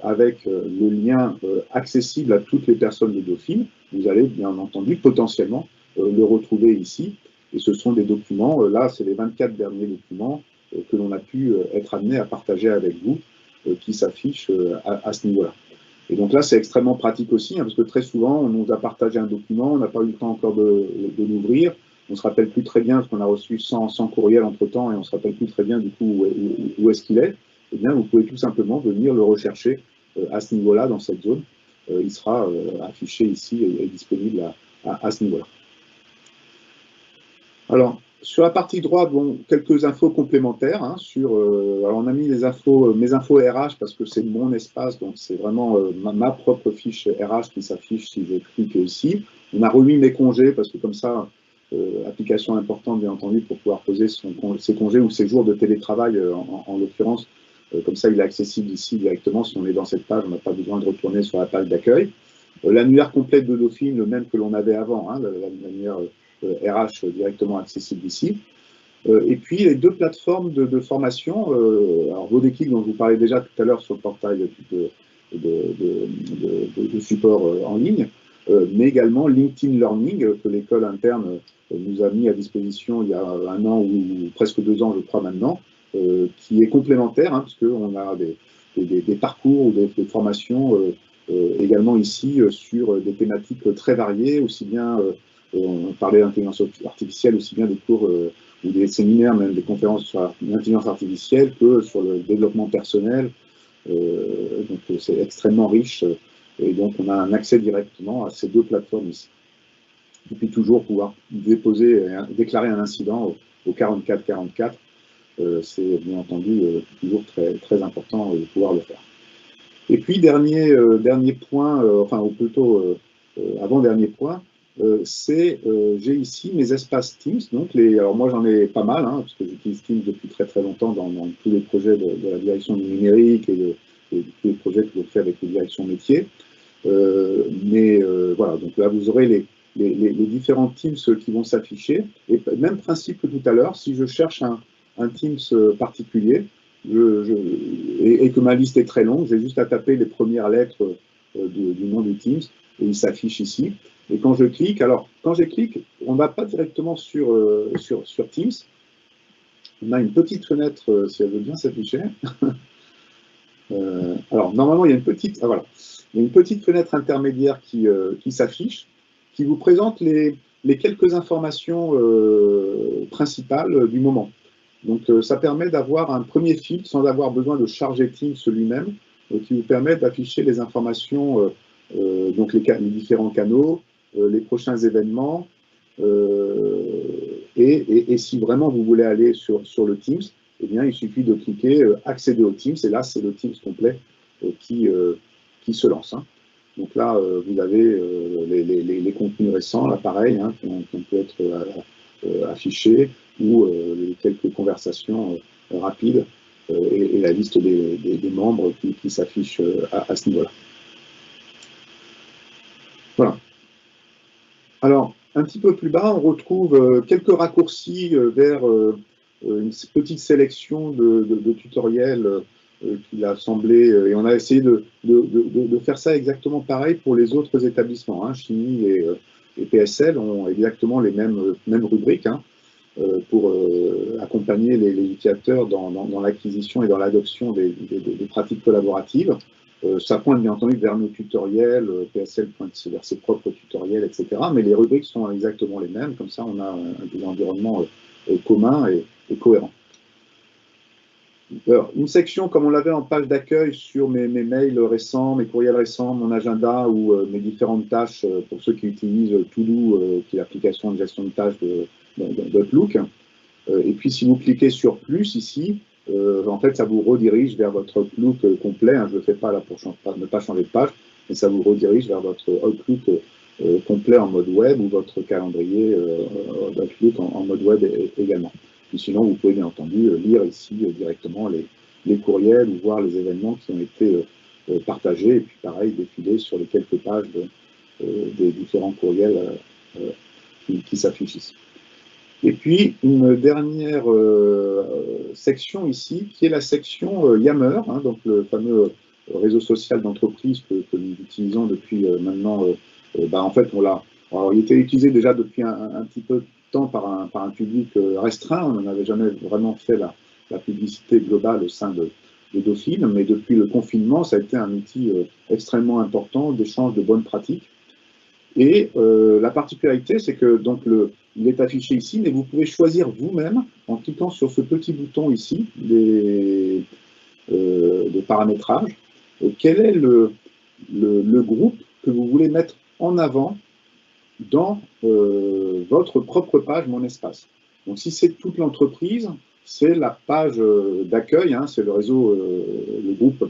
avec le lien accessible à toutes les personnes de Dauphine, vous allez bien entendu potentiellement le retrouver ici. Et ce sont des documents, là c'est les 24 derniers documents que l'on a pu être amené à partager avec vous, qui s'affichent à ce niveau-là. Et donc là c'est extrêmement pratique aussi, hein, parce que très souvent on nous a partagé un document, on n'a pas eu le temps encore de l'ouvrir, on ne se rappelle plus très bien, parce qu'on a reçu 100 courriels entre-temps, et on ne se rappelle plus très bien du coup où est-ce qu'il est. Eh bien, vous pouvez tout simplement venir le rechercher à ce niveau-là, dans cette zone. Il sera affiché ici et disponible à ce niveau-là. Alors, sur la partie droite, bon, quelques infos complémentaires. Hein, alors, on a mis les infos, mes infos RH, parce que c'est mon espace, donc c'est vraiment ma propre fiche RH qui s'affiche si je clique ici. On a remis mes congés, parce que comme ça, application importante, bien entendu, pour pouvoir poser ses congés ou ses jours de télétravail, en l'occurrence. Comme ça, il est accessible ici directement. Si on est dans cette page, on n'a pas besoin de retourner sur la page d'accueil. L'annuaire complète de Dauphine, le même que l'on avait avant, hein, l'annuaire RH directement accessible ici. Et puis, les deux plateformes de formation. Alors, Vodéquique, dont je vous parlais déjà tout à l'heure sur le portail de support en ligne, mais également LinkedIn Learning, que l'école interne nous a mis à disposition il y a 1 an ou presque 2 ans, je crois maintenant, qui est complémentaire, hein, puisqu'on a des parcours ou des formations également ici sur des thématiques très variées, aussi bien, on parlait d'intelligence artificielle, aussi bien des cours ou des séminaires, même des conférences sur l'intelligence artificielle, que sur le développement personnel. Donc c'est extrêmement riche, et donc on a un accès directement à ces deux plateformes ici. Et puis toujours pouvoir déclarer un incident au 4444. C'est bien entendu toujours très important de pouvoir le faire. Et puis dernier point, enfin ou plutôt avant-dernier point, j'ai ici mes espaces Teams. Donc alors moi j'en ai pas mal, hein, parce que j'utilise Teams depuis très longtemps dans tous les projets de la direction du numérique et tous les projets que je fais avec les directions métiers. Voilà, donc là vous aurez les différents Teams qui vont s'afficher. Et même principe que tout à l'heure, si je cherche un Teams particulier et que ma liste est très longue, j'ai juste à taper les premières lettres du nom du Teams et il s'affiche ici. Et quand je clique, on ne va pas directement sur Teams. On a une petite fenêtre, si elle veut bien s'afficher. Alors, normalement, il y a une petite fenêtre intermédiaire qui s'affiche, qui vous présente les quelques informations principales du moment. Donc, ça permet d'avoir un premier filtre sans avoir besoin de charger Teams lui-même, qui vous permet d'afficher les informations, donc les différents canaux, les prochains événements, et si vraiment vous voulez aller sur le Teams, eh bien, il suffit de cliquer accéder au Teams, et là, c'est le Teams complet qui se lance. Hein. Donc là, vous avez les contenus récents, là, pareil, hein, qui peut être affichés, ou quelques conversations rapides, et la liste des membres qui s'affiche à ce niveau-là. Voilà. Alors, un petit peu plus bas, on retrouve quelques raccourcis vers une petite sélection de tutoriels qu'il a semblé, et on a essayé de faire ça exactement pareil pour les autres établissements. Hein. Chimie et PSL ont exactement les mêmes rubriques, hein, pour accompagner les utilisateurs dans l'acquisition et dans l'adoption des pratiques collaboratives. Ça pointe bien entendu vers nos tutoriels, PSL pointe vers ses propres tutoriels, etc. Mais les rubriques sont exactement les mêmes, comme ça on a un environnement commun et cohérent. Alors, une section comme on l'avait en page d'accueil sur mes mails récents, mes courriels récents, mon agenda ou mes différentes tâches pour ceux qui utilisent To-Do, qui est l'application de gestion de tâches d'Outlook. Et puis si vous cliquez sur plus ici, en fait, ça vous redirige vers votre Outlook complet. Hein, je ne le fais pas là pour ne pas changer de page, mais ça vous redirige vers votre Outlook complet en mode web ou votre calendrier Outlook en mode web également. Et sinon, vous pouvez bien entendu lire ici directement les courriels ou voir les événements qui ont été partagés et puis pareil, défiler sur les quelques pages des différents courriels qui s'affichent ici. Et puis, une dernière section ici, qui est la section Yammer, hein, donc le fameux réseau social d'entreprise que nous utilisons depuis maintenant. En fait, il était utilisé déjà depuis un petit peu de temps par un public restreint. On n'en avait jamais vraiment fait la publicité globale au sein de Dauphine, mais depuis le confinement, ça a été un outil extrêmement important d'échange de bonnes pratiques. Et la particularité, c'est que donc il est affiché ici, mais vous pouvez choisir vous-même, en cliquant sur ce petit bouton ici, de paramétrage, quel est le groupe que vous voulez mettre en avant dans votre propre page Mon Espace. Donc si c'est toute l'entreprise, c'est la page d'accueil, hein, c'est le réseau, le groupe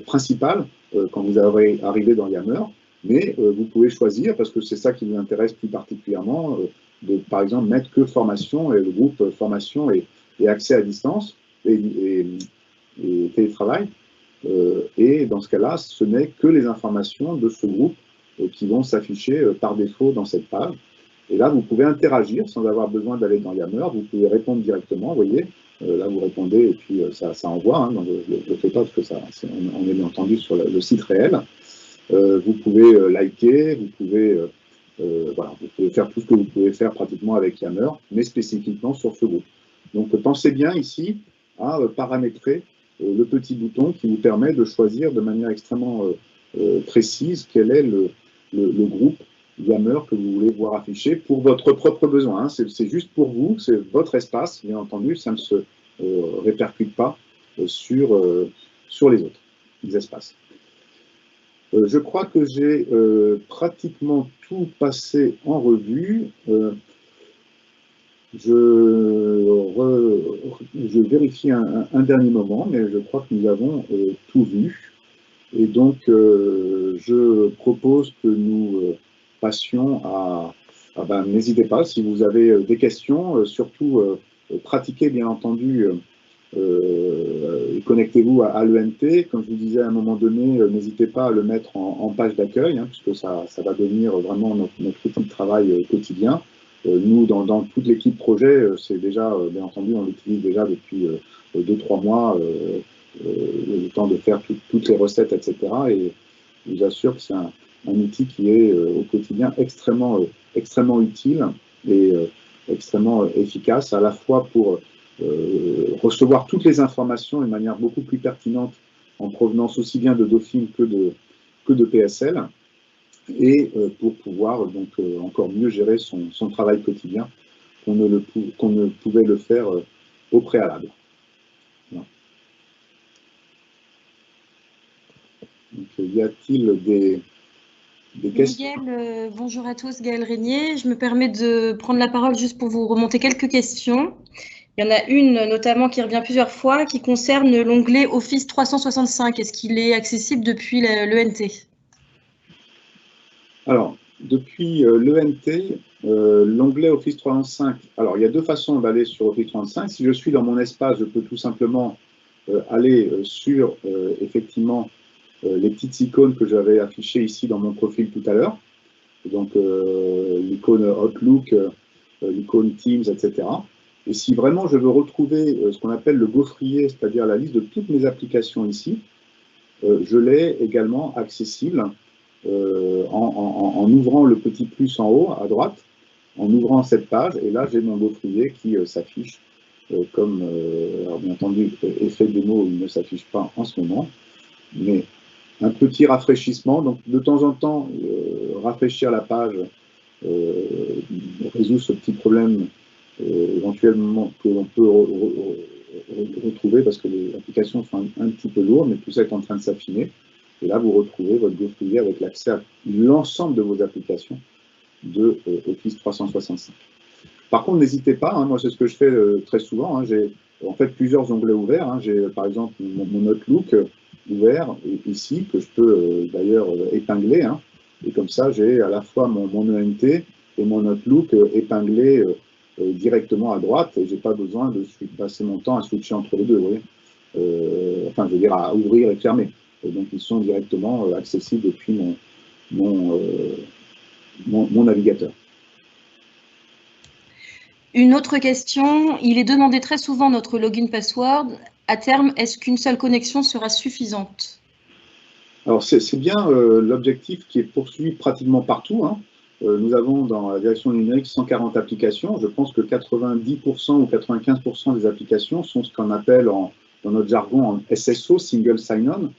principal quand vous arrivez dans Yammer. Mais vous pouvez choisir, parce que c'est ça qui nous intéresse plus particulièrement, de par exemple mettre que formation et le groupe formation et accès à distance et télétravail. Et dans ce cas-là, ce n'est que les informations de ce groupe qui vont s'afficher par défaut dans cette page. Et là, vous pouvez interagir sans avoir besoin d'aller dans Yammer. Vous pouvez répondre directement, vous voyez. Là, vous répondez et puis ça envoie. Hein, donc je ne le fais pas parce que on est bien entendu sur le site réel. Vous pouvez liker, vous pouvez faire tout ce que vous pouvez faire pratiquement avec Yammer, mais spécifiquement sur ce groupe. Donc pensez bien ici à paramétrer le petit bouton qui vous permet de choisir de manière extrêmement précise quel est le groupe Yammer que vous voulez voir affiché pour votre propre besoin. Hein. C'est juste pour vous, c'est votre espace, bien entendu, ça ne se répercute pas sur les autres espaces. Je crois que j'ai pratiquement tout passé en revue. Je vérifie un dernier moment, mais je crois que nous avons tout vu. Et donc, je propose que nous passions à n'hésitez pas, si vous avez des questions, surtout pratiquez bien entendu. Connectez-vous à l'ENT. Comme je vous disais à un moment donné, n'hésitez pas à le mettre en page d'accueil, hein, puisque ça va devenir vraiment notre outil de travail quotidien. Nous, dans toute l'équipe projet, c'est déjà, bien entendu, on l'utilise déjà depuis 2-3 mois, le temps de faire toutes les recettes, etc. Et je vous assure que c'est un outil qui est au quotidien extrêmement utile et extrêmement efficace, à la fois pour recevoir toutes les informations de manière beaucoup plus pertinente en provenance aussi bien de Dauphine que de PSL, et pour pouvoir donc encore mieux gérer son travail quotidien qu'on ne pouvait le faire au préalable. Voilà. Donc, y a-t-il des questions? Miguel, bonjour à tous, Gaël Régnier. Je me permets de prendre la parole juste pour vous remonter quelques questions. Il y en a une notamment qui revient plusieurs fois, qui concerne l'onglet Office 365. Est-ce qu'il est accessible depuis l'ENT? Alors, depuis l'ENT, l'onglet Office 365, alors il y a deux façons d'aller sur Office 365. Si je suis dans mon espace, je peux tout simplement aller sur, effectivement, les petites icônes que j'avais affichées ici dans mon profil tout à l'heure. Donc, l'icône Outlook, l'icône Teams, etc. Et si vraiment je veux retrouver ce qu'on appelle le gaufrier, c'est-à-dire la liste de toutes mes applications ici, je l'ai également accessible en ouvrant le petit plus en haut à droite, en ouvrant cette page, et là j'ai mon gaufrier qui s'affiche comme, alors bien entendu, effet démo, il ne s'affiche pas en ce moment, mais un petit rafraîchissement. Donc de temps en temps, rafraîchir la page résout ce petit problème éventuellement que l'on peut retrouver parce que les applications sont un petit peu lourdes, mais tout ça est en train de s'affiner. Et là, vous retrouvez votre gaufrier avec l'accès à l'ensemble de vos applications de Office 365. Par contre, n'hésitez pas, hein, moi c'est ce que je fais très souvent, hein, en fait plusieurs onglets ouverts. Hein. J'ai par exemple mon Outlook ouvert ici, que je peux d'ailleurs épingler. Hein. Et comme ça, j'ai à la fois mon ENT et mon Outlook épinglé directement à droite, et je n'ai pas besoin de passer mon temps à switcher entre les deux. Vous voyez, enfin, je veux dire, à ouvrir et fermer. Et donc, ils sont directement accessibles depuis mon navigateur. Une autre question, il est demandé très souvent notre login password. À terme, est-ce qu'une seule connexion sera suffisante? Alors, c'est bien l'objectif qui est poursuivi pratiquement partout. Hein. Nous avons dans la direction numérique 140 applications. Je pense que 90% ou 95% des applications sont ce qu'on appelle dans notre jargon en SSO, Single Sign-On,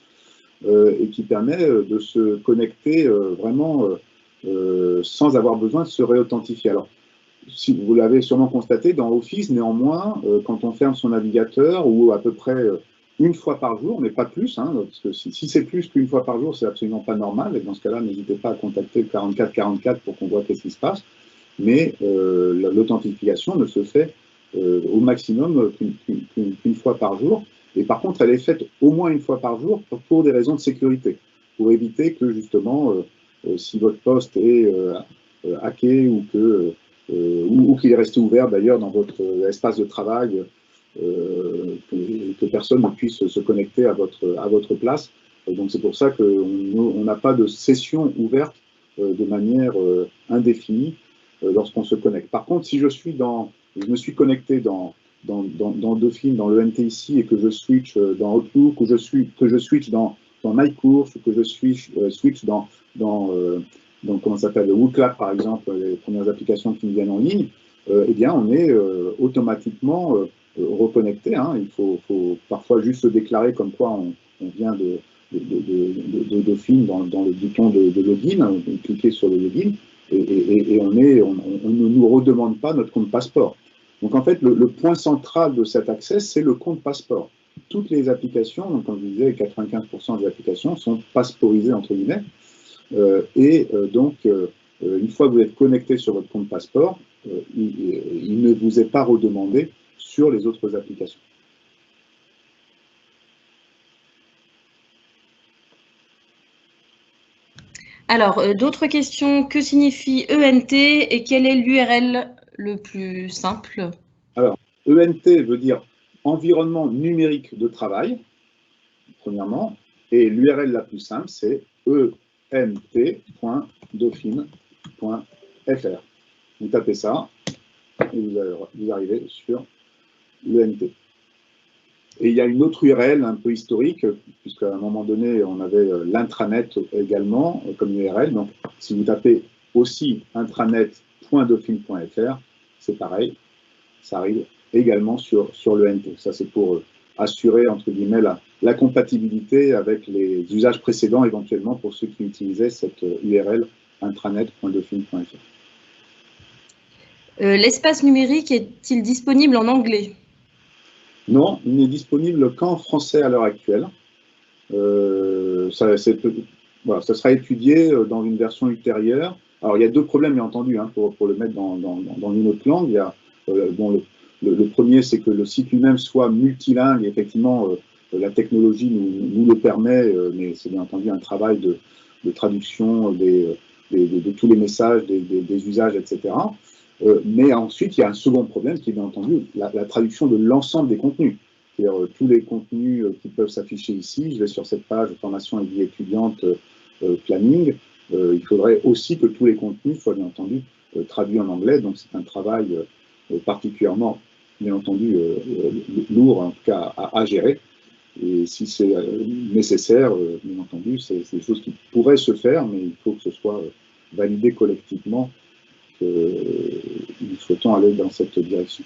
et qui permet de se connecter vraiment sans avoir besoin de se réauthentifier. Alors, si vous l'avez sûrement constaté, dans Office, néanmoins, quand on ferme son navigateur, ou à peu près une fois par jour, mais pas plus, hein, parce que si c'est plus qu'une fois par jour, c'est absolument pas normal, et dans ce cas-là, n'hésitez pas à contacter le 4444 pour qu'on voit qu'est-ce qui se passe, mais l'authentification ne se fait au maximum qu'une fois par jour, et par contre, elle est faite au moins une fois par jour pour des raisons de sécurité, pour éviter que justement, si votre poste est hacké ou que ou qu'il est resté ouvert d'ailleurs dans votre espace de travail, que personne ne puisse se connecter à votre place. Et donc c'est pour ça qu'on n'a pas de session ouverte de manière indéfinie lorsqu'on se connecte. Par contre, si je me suis connecté dans Dauphine, dans l'ENT ici, et que je switch dans Outlook, ou que je switch dans MyCourse, ou que je switch dans comment ça s'appelle, WooClap par exemple, les premières applications qui nous viennent en ligne, eh bien on est automatiquement reconnecté. Hein. Il faut parfois juste se déclarer comme quoi on vient de Dauphine dans le bouton de login, cliquer sur le login, et on ne nous redemande pas notre compte passeport. Donc en fait, le point central de cet accès, c'est le compte passeport. Toutes les applications, donc comme je disais, 95% des applications sont passeporisées entre guillemets. Donc, une fois que vous êtes connecté sur votre compte passeport, il ne vous est pas redemandé sur les autres applications. Alors, d'autres questions. Que signifie ENT et quel est l'URL le plus simple? Alors, ENT veut dire environnement numérique de travail, premièrement, et l'URL la plus simple, c'est ent.dauphine.fr. Vous tapez ça et vous arrivez sur l'ENT. Et il y a une autre URL un peu historique, puisqu'à un moment donné, on avait l'intranet également comme URL. Donc, si vous tapez aussi intranet.dauphine.fr, c'est pareil, ça arrive également sur l'ENT. Ça, c'est pour assurer, entre guillemets, la compatibilité avec les usages précédents, éventuellement, pour ceux qui utilisaient cette URL intranet.dauphine.fr. L'espace numérique est-il disponible en anglais? Non, il n'est disponible qu'en français à l'heure actuelle. Ça sera étudié dans une version ultérieure. Alors, il y a deux problèmes, bien entendu, hein, pour le mettre dans une autre langue. Il y a, le premier, c'est que le site lui-même soit multilingue. Et effectivement, la technologie nous le permet, mais c'est bien entendu un travail de traduction de tous les messages, des usages, etc. Mais ensuite, il y a un second problème qui est bien entendu la traduction de l'ensemble des contenus. C'est-à-dire tous les contenus qui peuvent s'afficher ici. Je vais sur cette page formation et vie étudiante planning. Il faudrait aussi que tous les contenus soient bien entendu traduits en anglais. Donc c'est un travail particulièrement, bien entendu, lourd en tout cas à gérer. Et si c'est nécessaire, bien entendu, c'est des choses qui pourraient se faire, mais il faut que ce soit validé collectivement. Nous souhaitons aller dans cette direction.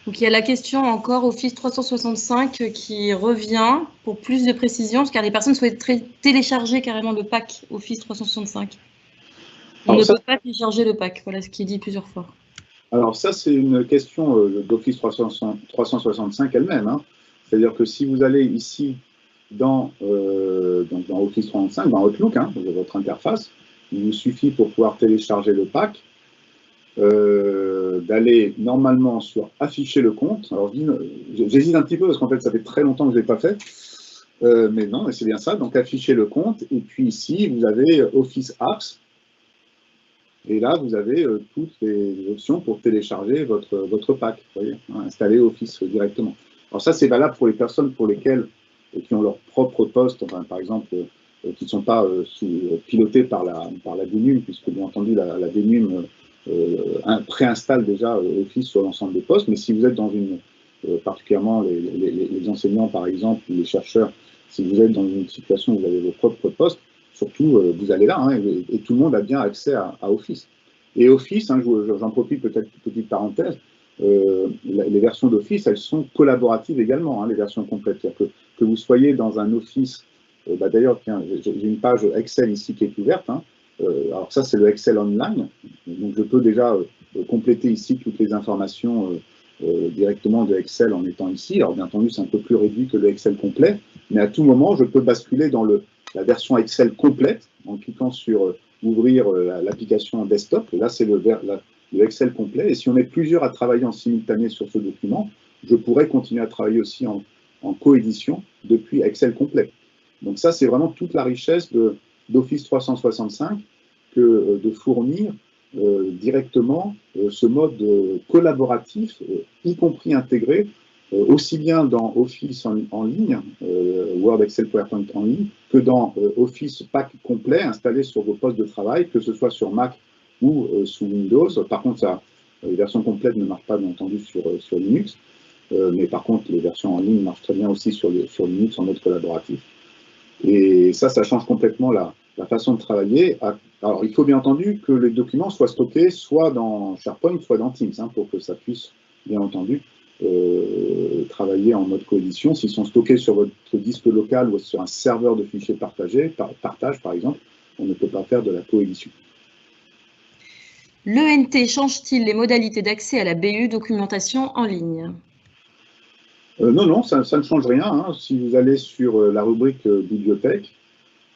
Donc il y a la question encore Office 365 qui revient pour plus de précision, car les personnes souhaitent télécharger carrément le pack Office 365. On ne peut pas télécharger le pack, voilà ce qui est dit plusieurs fois. Alors ça, c'est une question d'Office 365 elle-même. Hein. C'est-à-dire que si vous allez ici dans Office 365, dans Outlook, hein, votre interface, il vous suffit pour pouvoir télécharger le pack, d'aller normalement sur afficher le compte. Alors j'hésite un petit peu parce qu'en fait ça fait très longtemps que je ne l'ai pas fait, mais non, c'est bien ça. Donc afficher le compte, et puis ici vous avez Office Apps, et là vous avez toutes les options pour télécharger votre pack, vous voyez, hein, installer Office directement. Alors ça c'est valable pour les personnes pour lesquelles qui ont leur propre poste, enfin, par exemple qui ne sont pas pilotés par la DNUM, puisque bien entendu la DNUM préinstalle déjà Office sur l'ensemble des postes, mais si vous êtes dans une, particulièrement les enseignants par exemple, ou les chercheurs, si vous êtes dans une situation où vous avez vos propres postes, surtout vous allez là, hein, et tout le monde a bien accès à Office. Et Office, hein, j'en profite peut-être une petite parenthèse, les versions d'Office, elles sont collaboratives également, hein, les versions complètes. C'est-à-dire que vous soyez dans un Office, d'ailleurs, j'ai une page Excel ici qui est ouverte, hein, alors ça, c'est le Excel Online. Donc, je peux déjà compléter ici toutes les informations directement de Excel en étant ici. Alors, bien entendu, c'est un peu plus réduit que le Excel complet, mais à tout moment, je peux basculer dans la version Excel complète en cliquant sur ouvrir l'application desktop. Et là, c'est le Excel complet. Et si on est plusieurs à travailler en simultané sur ce document, je pourrais continuer à travailler aussi en coédition depuis Excel complet. Donc ça, c'est vraiment toute la richesse d'Office 365 que de fournir directement ce mode collaboratif, y compris intégré, aussi bien dans Office en ligne, Word, Excel, PowerPoint en ligne, que dans Office Pack complet installé sur vos postes de travail, que ce soit sur Mac ou sous Windows. Par contre, les versions complètes ne marchent pas, bien entendu, sur Linux, mais par contre, les versions en ligne marchent très bien aussi sur Linux en mode collaboratif. Et ça change complètement la façon de travailler. Alors, il faut bien entendu que les documents soient stockés soit dans SharePoint, soit dans Teams, hein, pour que ça puisse, bien entendu, travailler en mode coédition. S'ils sont stockés sur votre disque local ou sur un serveur de fichiers partagés, partage par exemple, on ne peut pas faire de la coédition. L'ENT change-t-il les modalités d'accès à la BU documentation en ligne? Non, ça ne change rien. Hein. Si vous allez sur la rubrique bibliothèque,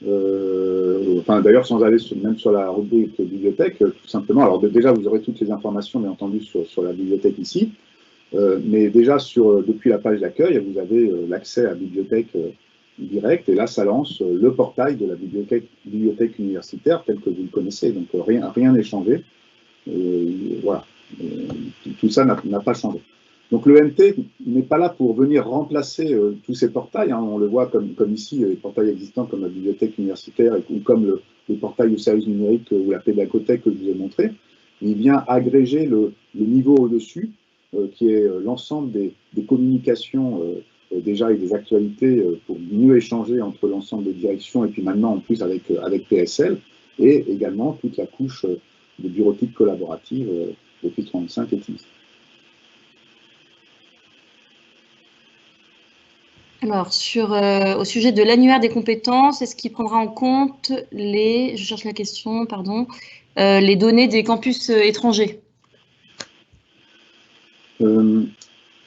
enfin d'ailleurs sans aller même sur la rubrique bibliothèque, tout simplement, alors déjà vous aurez toutes les informations bien entendu sur la bibliothèque ici, mais déjà depuis la page d'accueil, vous avez l'accès à bibliothèque direct, et là ça lance le portail de la bibliothèque universitaire tel que vous le connaissez, donc rien n'est changé. Voilà, tout ça n'a pas changé. Donc l'ENT n'est pas là pour venir remplacer tous ces portails, hein. On le voit comme ici, les portails existants comme la bibliothèque universitaire ou comme le portail au service numérique ou la pédagothèque que je vous ai montré. Il vient agréger le niveau au-dessus, qui est l'ensemble des communications déjà et des actualités pour mieux échanger entre l'ensemble des directions et puis maintenant en plus avec PSL, et également toute la couche de bureautique collaborative Office 365 et Teams. Alors, au sujet de l'annuaire des compétences, est-ce qu'il prendra en compte les données des campus étrangers?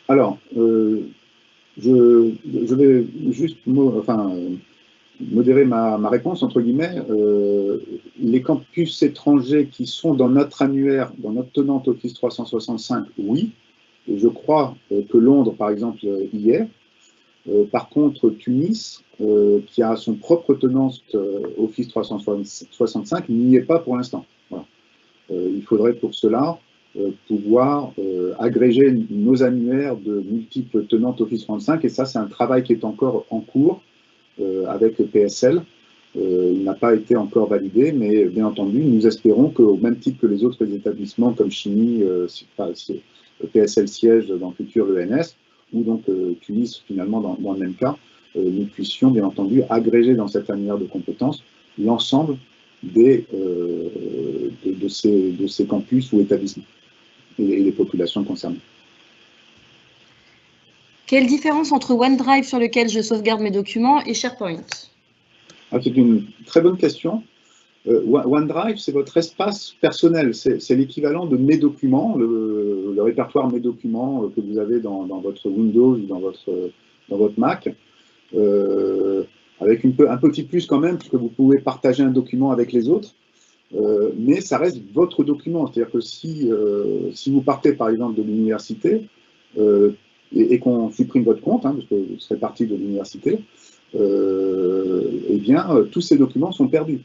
Alors, je vais juste modérer ma réponse, entre guillemets. Les campus étrangers qui sont dans notre annuaire, dans notre tenante Office 365, oui. Et je crois que Londres, par exemple, y est. Par contre, Tunis, qui a son propre tenance Office 365, n'y est pas pour l'instant. Voilà. Il faudrait pour cela pouvoir agréger nos annuaires de multiples tenantes Office 365, et ça, c'est un travail qui est encore en cours avec PSL. Il n'a pas été encore validé, mais bien entendu, nous espérons qu'au même titre que les autres établissements comme Chimie, PSL siège dans le futur l'ENS, ou donc Tunis finalement dans le même cas, nous puissions bien entendu agréger dans cette annuaire de compétences l'ensemble de ces campus ou établissements et les populations concernées. Quelle différence entre OneDrive sur lequel je sauvegarde mes documents et SharePoint? C'est une très bonne question. OneDrive, c'est votre espace personnel, c'est l'équivalent de mes documents, le répertoire mes documents que vous avez dans votre Windows ou dans votre Mac, avec un petit plus quand même, parce que vous pouvez partager un document avec les autres. mais ça reste votre document. C'est-à-dire que si vous partez, par exemple, de l'université et qu'on supprime votre compte, parce que vous serez parti de l'université, eh bien, tous ces documents sont perdus.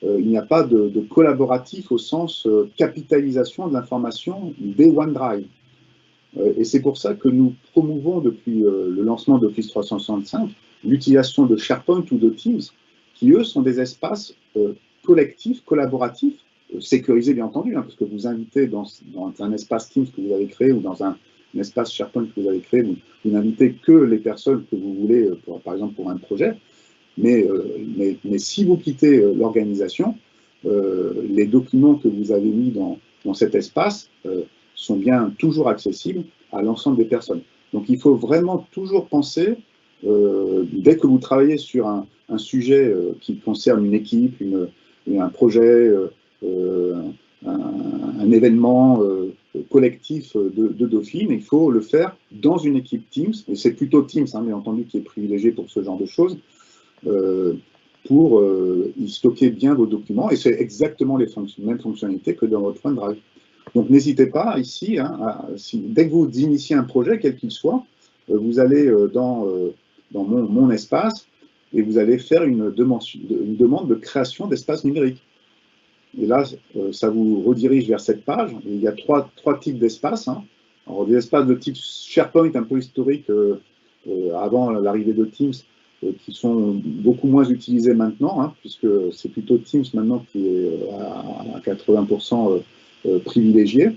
Il n'y a pas de collaboratif au sens capitalisation de l'information des OneDrive. Et c'est pour ça que nous promouvons depuis le lancement d'Office 365 l'utilisation de SharePoint ou de Teams, qui eux sont des espaces collectifs, collaboratifs, sécurisés bien entendu, parce que vous invitez dans un espace Teams que vous avez créé ou dans un espace SharePoint que vous avez créé, vous n'invitez que les personnes que vous voulez, par exemple pour un projet. Mais si vous quittez l'organisation, les documents que vous avez mis dans cet espace sont bien toujours accessibles à l'ensemble des personnes. Donc il faut vraiment toujours penser, dès que vous travaillez sur un sujet qui concerne une équipe, un projet, un événement collectif de Dauphine, il faut le faire dans une équipe Teams, et c'est plutôt Teams, bien entendu, qui est privilégié pour ce genre de choses, pour y stocker bien vos documents, et c'est exactement les mêmes fonctionnalités que dans votre OneDrive. Donc n'hésitez pas ici, dès que vous initiez un projet, quel qu'il soit, vous allez dans mon espace et vous allez faire une demande de création d'espace numérique. Et là, ça vous redirige vers cette page. Et il y a trois types d'espaces. Alors, des espaces de type SharePoint un peu historique avant l'arrivée de Teams, qui sont beaucoup moins utilisés maintenant, puisque c'est plutôt Teams maintenant qui est à 80% privilégié.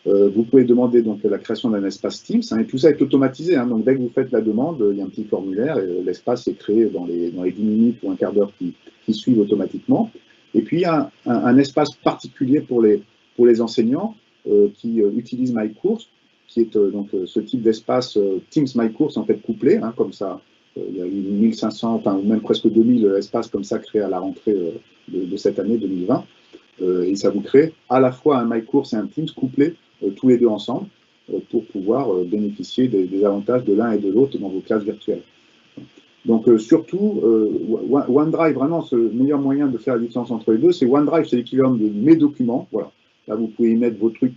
Vous pouvez demander donc la création d'un espace Teams, et tout ça est automatisé. Donc dès que vous faites la demande, il y a un petit formulaire, et l'espace est créé dans les 10 minutes ou un quart d'heure qui suivent automatiquement. Et puis il y a un espace particulier pour les enseignants qui utilisent MyCourse, qui est donc ce type d'espace Teams MyCourse en fait couplé, comme ça. Il y a eu 1500, ou même presque 2000 espaces comme ça créés à la rentrée de cette année 2020. Et ça vous crée à la fois un MyCourse et un Teams couplés tous les deux ensemble pour pouvoir bénéficier des avantages de l'un et de l'autre dans vos classes virtuelles. Donc surtout, OneDrive, vraiment, le meilleur moyen de faire la différence entre les deux, c'est OneDrive, c'est l'équivalent de mes documents. Voilà. Là, vous pouvez y mettre vos trucs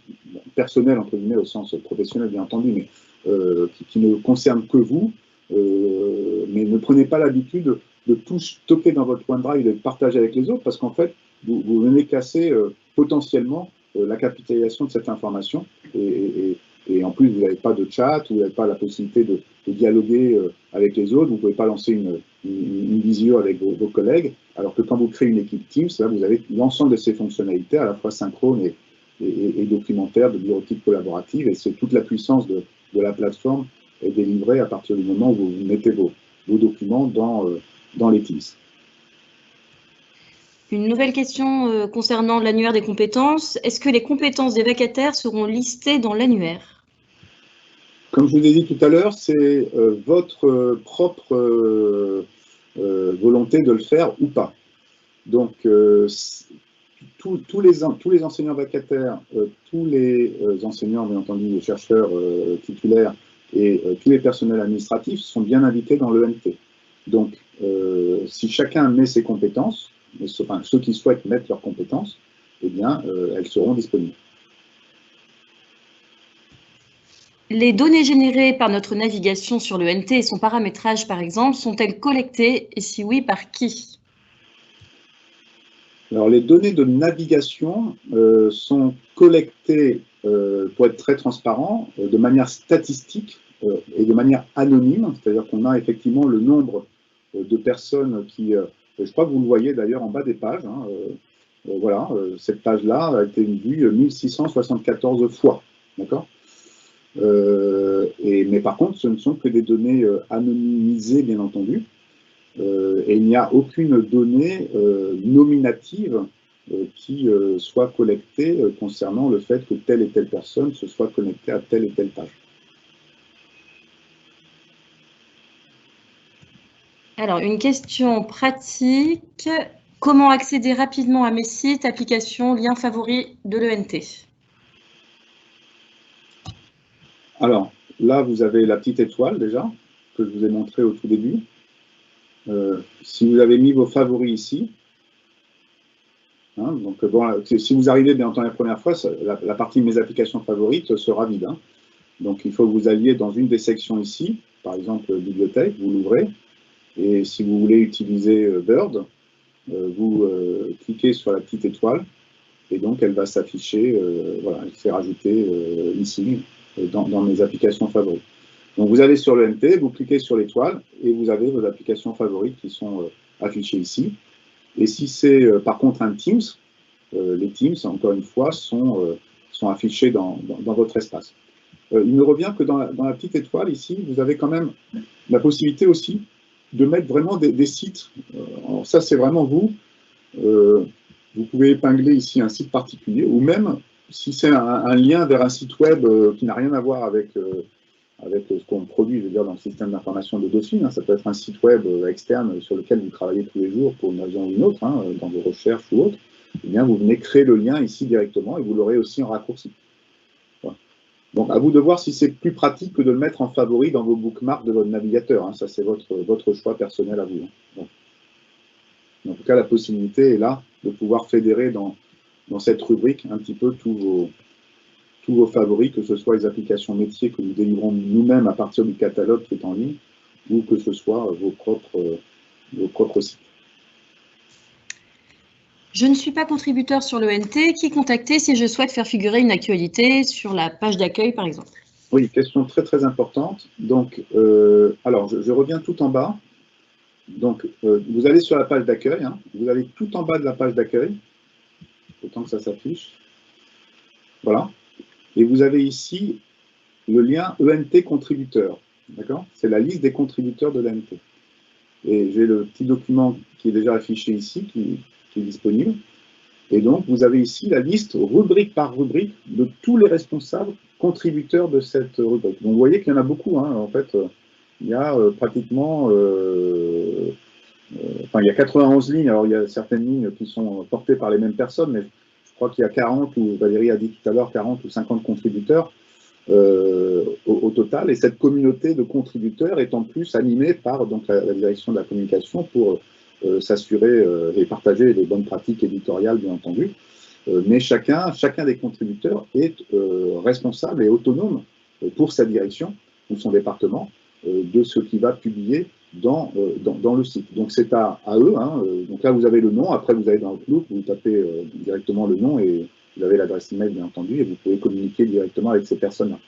personnels, entre guillemets, au sens professionnel, bien entendu, mais qui ne concernent que vous. Mais ne prenez pas l'habitude de tout stocker dans votre OneDrive et de le partager avec les autres, parce qu'en fait, vous venez casser potentiellement la capitalisation de cette information. Et en plus, vous n'avez pas de chat, vous n'avez pas la possibilité de dialoguer avec les autres, vous ne pouvez pas lancer une visio avec vos collègues, alors que quand vous créez une équipe Teams, là, vous avez l'ensemble de ces fonctionnalités, à la fois synchrone et documentaire, de bureautique collaborative, et c'est toute la puissance de la plateforme est délivrée à partir du moment où vous mettez vos documents dans les Teams. Une nouvelle question concernant l'annuaire des compétences. Est-ce que les compétences des vacataires seront listées dans l'annuaire? Comme je vous ai dit tout à l'heure, c'est votre propre volonté de le faire ou pas. Donc, tous les enseignants vacataires, tous les enseignants, bien entendu, les chercheurs titulaires et tous les personnels administratifs sont bien invités dans l'ENT. Donc, si chacun met ses compétences, enfin, ceux qui souhaitent mettre leurs compétences, eh bien, elles seront disponibles. Les données générées par notre navigation sur l'ENT et son paramétrage, par exemple, sont-elles collectées et si oui, par qui? Alors, les données de navigation sont collectées, pour être très transparent, de manière statistique et de manière anonyme, c'est-à-dire qu'on a effectivement le nombre de personnes qui... je crois que vous le voyez d'ailleurs en bas des pages. Voilà, cette page-là a été vue 1674 fois. D'accord ? Mais par contre, ce ne sont que des données anonymisées, bien entendu. Et il n'y a aucune donnée nominative qui soit collectée concernant le fait que telle et telle personne se soit connectée à telle et telle page. Alors, une question pratique. Comment accéder rapidement à mes sites, applications, liens favoris de l'ENT? Alors, là, vous avez la petite étoile déjà, que je vous ai montré au tout début. Si vous avez mis vos favoris ici, Hein. Donc, bon, si vous arrivez bien entendu la première fois, la partie de mes applications favorites sera vide. Hein. Donc, il faut que vous alliez dans une des sections ici, par exemple bibliothèque, vous l'ouvrez, et si vous voulez utiliser Bird, vous cliquez sur la petite étoile, et donc elle va s'afficher, voilà, elle s'est rajoutée ici, dans mes applications favorites. Donc vous allez sur le NT, vous cliquez sur l'étoile, et vous avez vos applications favorites qui sont affichées ici. Et si c'est par contre un Teams, les Teams, encore une fois, sont affichés dans votre espace. Il me revient que dans la petite étoile, ici, vous avez quand même la possibilité aussi de mettre vraiment des sites. Alors ça, c'est vraiment vous. Vous pouvez épingler ici un site particulier, ou même, si c'est un lien vers un site web qui n'a rien à voir avec ce qu'on produit, je veux dire, dans le système d'information de Dauphine, hein, ça peut être un site web externe sur lequel vous travaillez tous les jours pour une raison ou une autre, hein, dans vos recherches ou autres, eh bien, vous venez créer le lien ici directement et vous l'aurez aussi en raccourci. Voilà. Donc, à vous de voir si c'est plus pratique que de le mettre en favori dans vos bookmarks de votre navigateur. Hein. Ça, c'est votre choix personnel à vous. Hein. Bon. En tout cas, la possibilité est là de pouvoir fédérer dans cette rubrique un petit peu tous vos favoris, que ce soit les applications métiers que nous délivrons nous-mêmes à partir du catalogue qui est en ligne, ou que ce soit vos propres sites. Je ne suis pas contributeur sur l'ENT. Qui contacter si je souhaite faire figurer une actualité sur la page d'accueil, par exemple? Oui, question très très importante. Donc, alors, je reviens tout en bas. Donc, vous allez sur la page d'accueil. Hein. Vous allez tout en bas de la page d'accueil, autant que ça s'affiche. Voilà. Et vous avez ici le lien ENT contributeur. D'accord? C'est la liste des contributeurs de l'ENT. Et j'ai le petit document qui est déjà affiché ici, qui est disponible. Et donc, vous avez ici la liste, rubrique par rubrique, de tous les responsables contributeurs de cette rubrique. Donc, vous voyez qu'il y en a beaucoup. Hein. En fait, il y a pratiquement... enfin, il y a 91 lignes. Alors, il y a certaines lignes qui sont portées par les mêmes personnes, mais je crois qu'il y a 40, ou Valérie a dit tout à l'heure, 40 ou 50 contributeurs au total. Et cette communauté de contributeurs est en plus animée par donc, la direction de la communication pour s'assurer et partager les bonnes pratiques éditoriales, bien entendu. Mais chacun des contributeurs est responsable et autonome pour sa direction ou son département de ce qu'il va publier dans le site. Donc c'est à eux. Hein. Donc là, vous avez le nom. Après, vous allez dans Outlook, vous tapez directement le nom et vous avez l'adresse email, bien entendu, et vous pouvez communiquer directement avec ces personnes-là.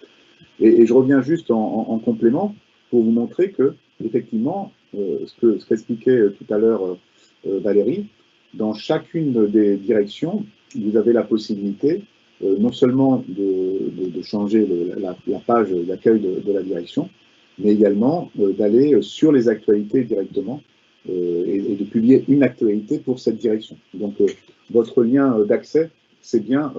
Et je reviens juste en complément pour vous montrer que, effectivement, ce qu'expliquait tout à l'heure Valérie, dans chacune des directions, vous avez la possibilité non seulement de changer la page d'accueil de la direction, mais également d'aller sur les actualités directement et de publier une actualité pour cette direction. Donc, votre lien d'accès, c'est bien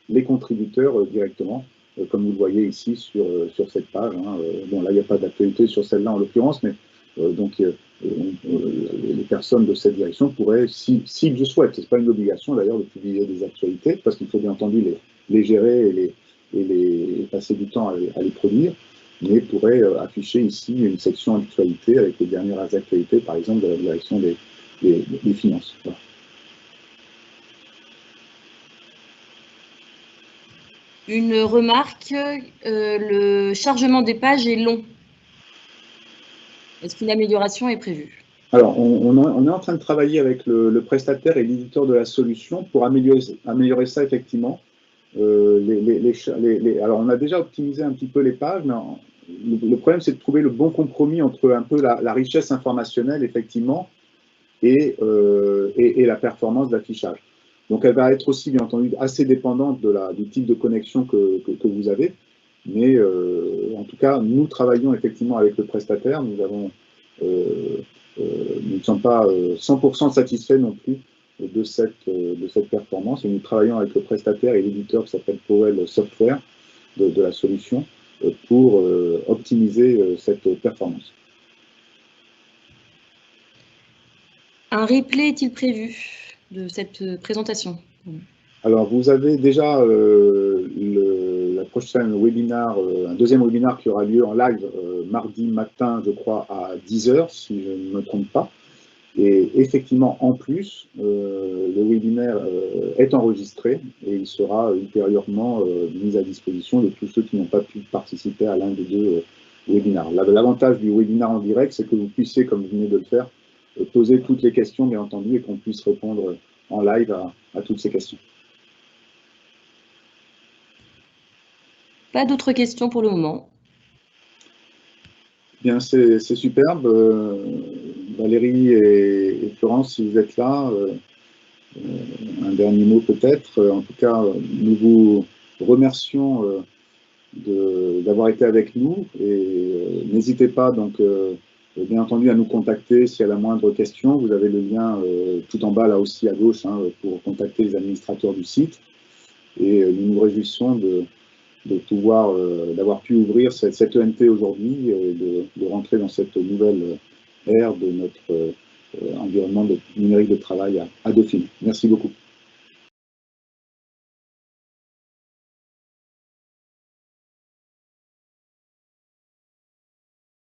les contributeurs directement, comme vous le voyez ici sur cette page. Hein. Bon, là, il n'y a pas d'actualité sur celle-là en l'occurrence, mais donc les personnes de cette direction pourraient, si je souhaite, ce n'est pas une obligation d'ailleurs de publier des actualités, parce qu'il faut bien entendu les gérer et passer du temps à les produire, mais pourraient afficher ici une section actualité avec les dernières actualités, par exemple, de la direction des finances. Voilà. Une remarque, le chargement des pages est long. Est-ce qu'une amélioration est prévue? Alors, on est en train de travailler avec le prestataire et l'éditeur de la solution pour améliorer ça, effectivement. Alors, on a déjà optimisé un petit peu les pages, mais le problème, c'est de trouver le bon compromis entre un peu la richesse informationnelle, effectivement, et la performance d'affichage. Donc, elle va être aussi, bien entendu, assez dépendante du type de connexion que vous avez. Mais en tout cas, nous travaillons effectivement avec le prestataire. Nous ne sommes pas 100% satisfaits non plus de cette performance. Et nous travaillons avec le prestataire et l'éditeur qui s'appelle Powell Software de la solution pour optimiser cette performance. Un replay est-il prévu de cette présentation? Alors, vous avez déjà la prochaine webinaire, un deuxième webinaire qui aura lieu en live mardi matin, je crois, à 10 h, si je ne me trompe pas. Et effectivement, en plus, le webinaire est enregistré et il sera ultérieurement mis à disposition de tous ceux qui n'ont pas pu participer à l'un des deux webinaires. L'avantage du webinaire en direct, c'est que vous puissiez, comme vous venez de le faire, poser toutes les questions, bien entendu, et qu'on puisse répondre en live à toutes ces questions. Pas d'autres questions pour le moment. Bien, c'est superbe. Valérie et Florence, si vous êtes là, un dernier mot peut-être. En tout cas, nous vous remercions d'avoir été avec nous et n'hésitez pas donc bien entendu à nous contacter s'il y a la moindre question. Vous avez le lien tout en bas là aussi à gauche pour contacter les administrateurs du site et nous nous réjouissons d'avoir pu ouvrir cette ENT aujourd'hui et de rentrer dans cette nouvelle ère de notre environnement numérique de travail à Dauphine. Merci beaucoup.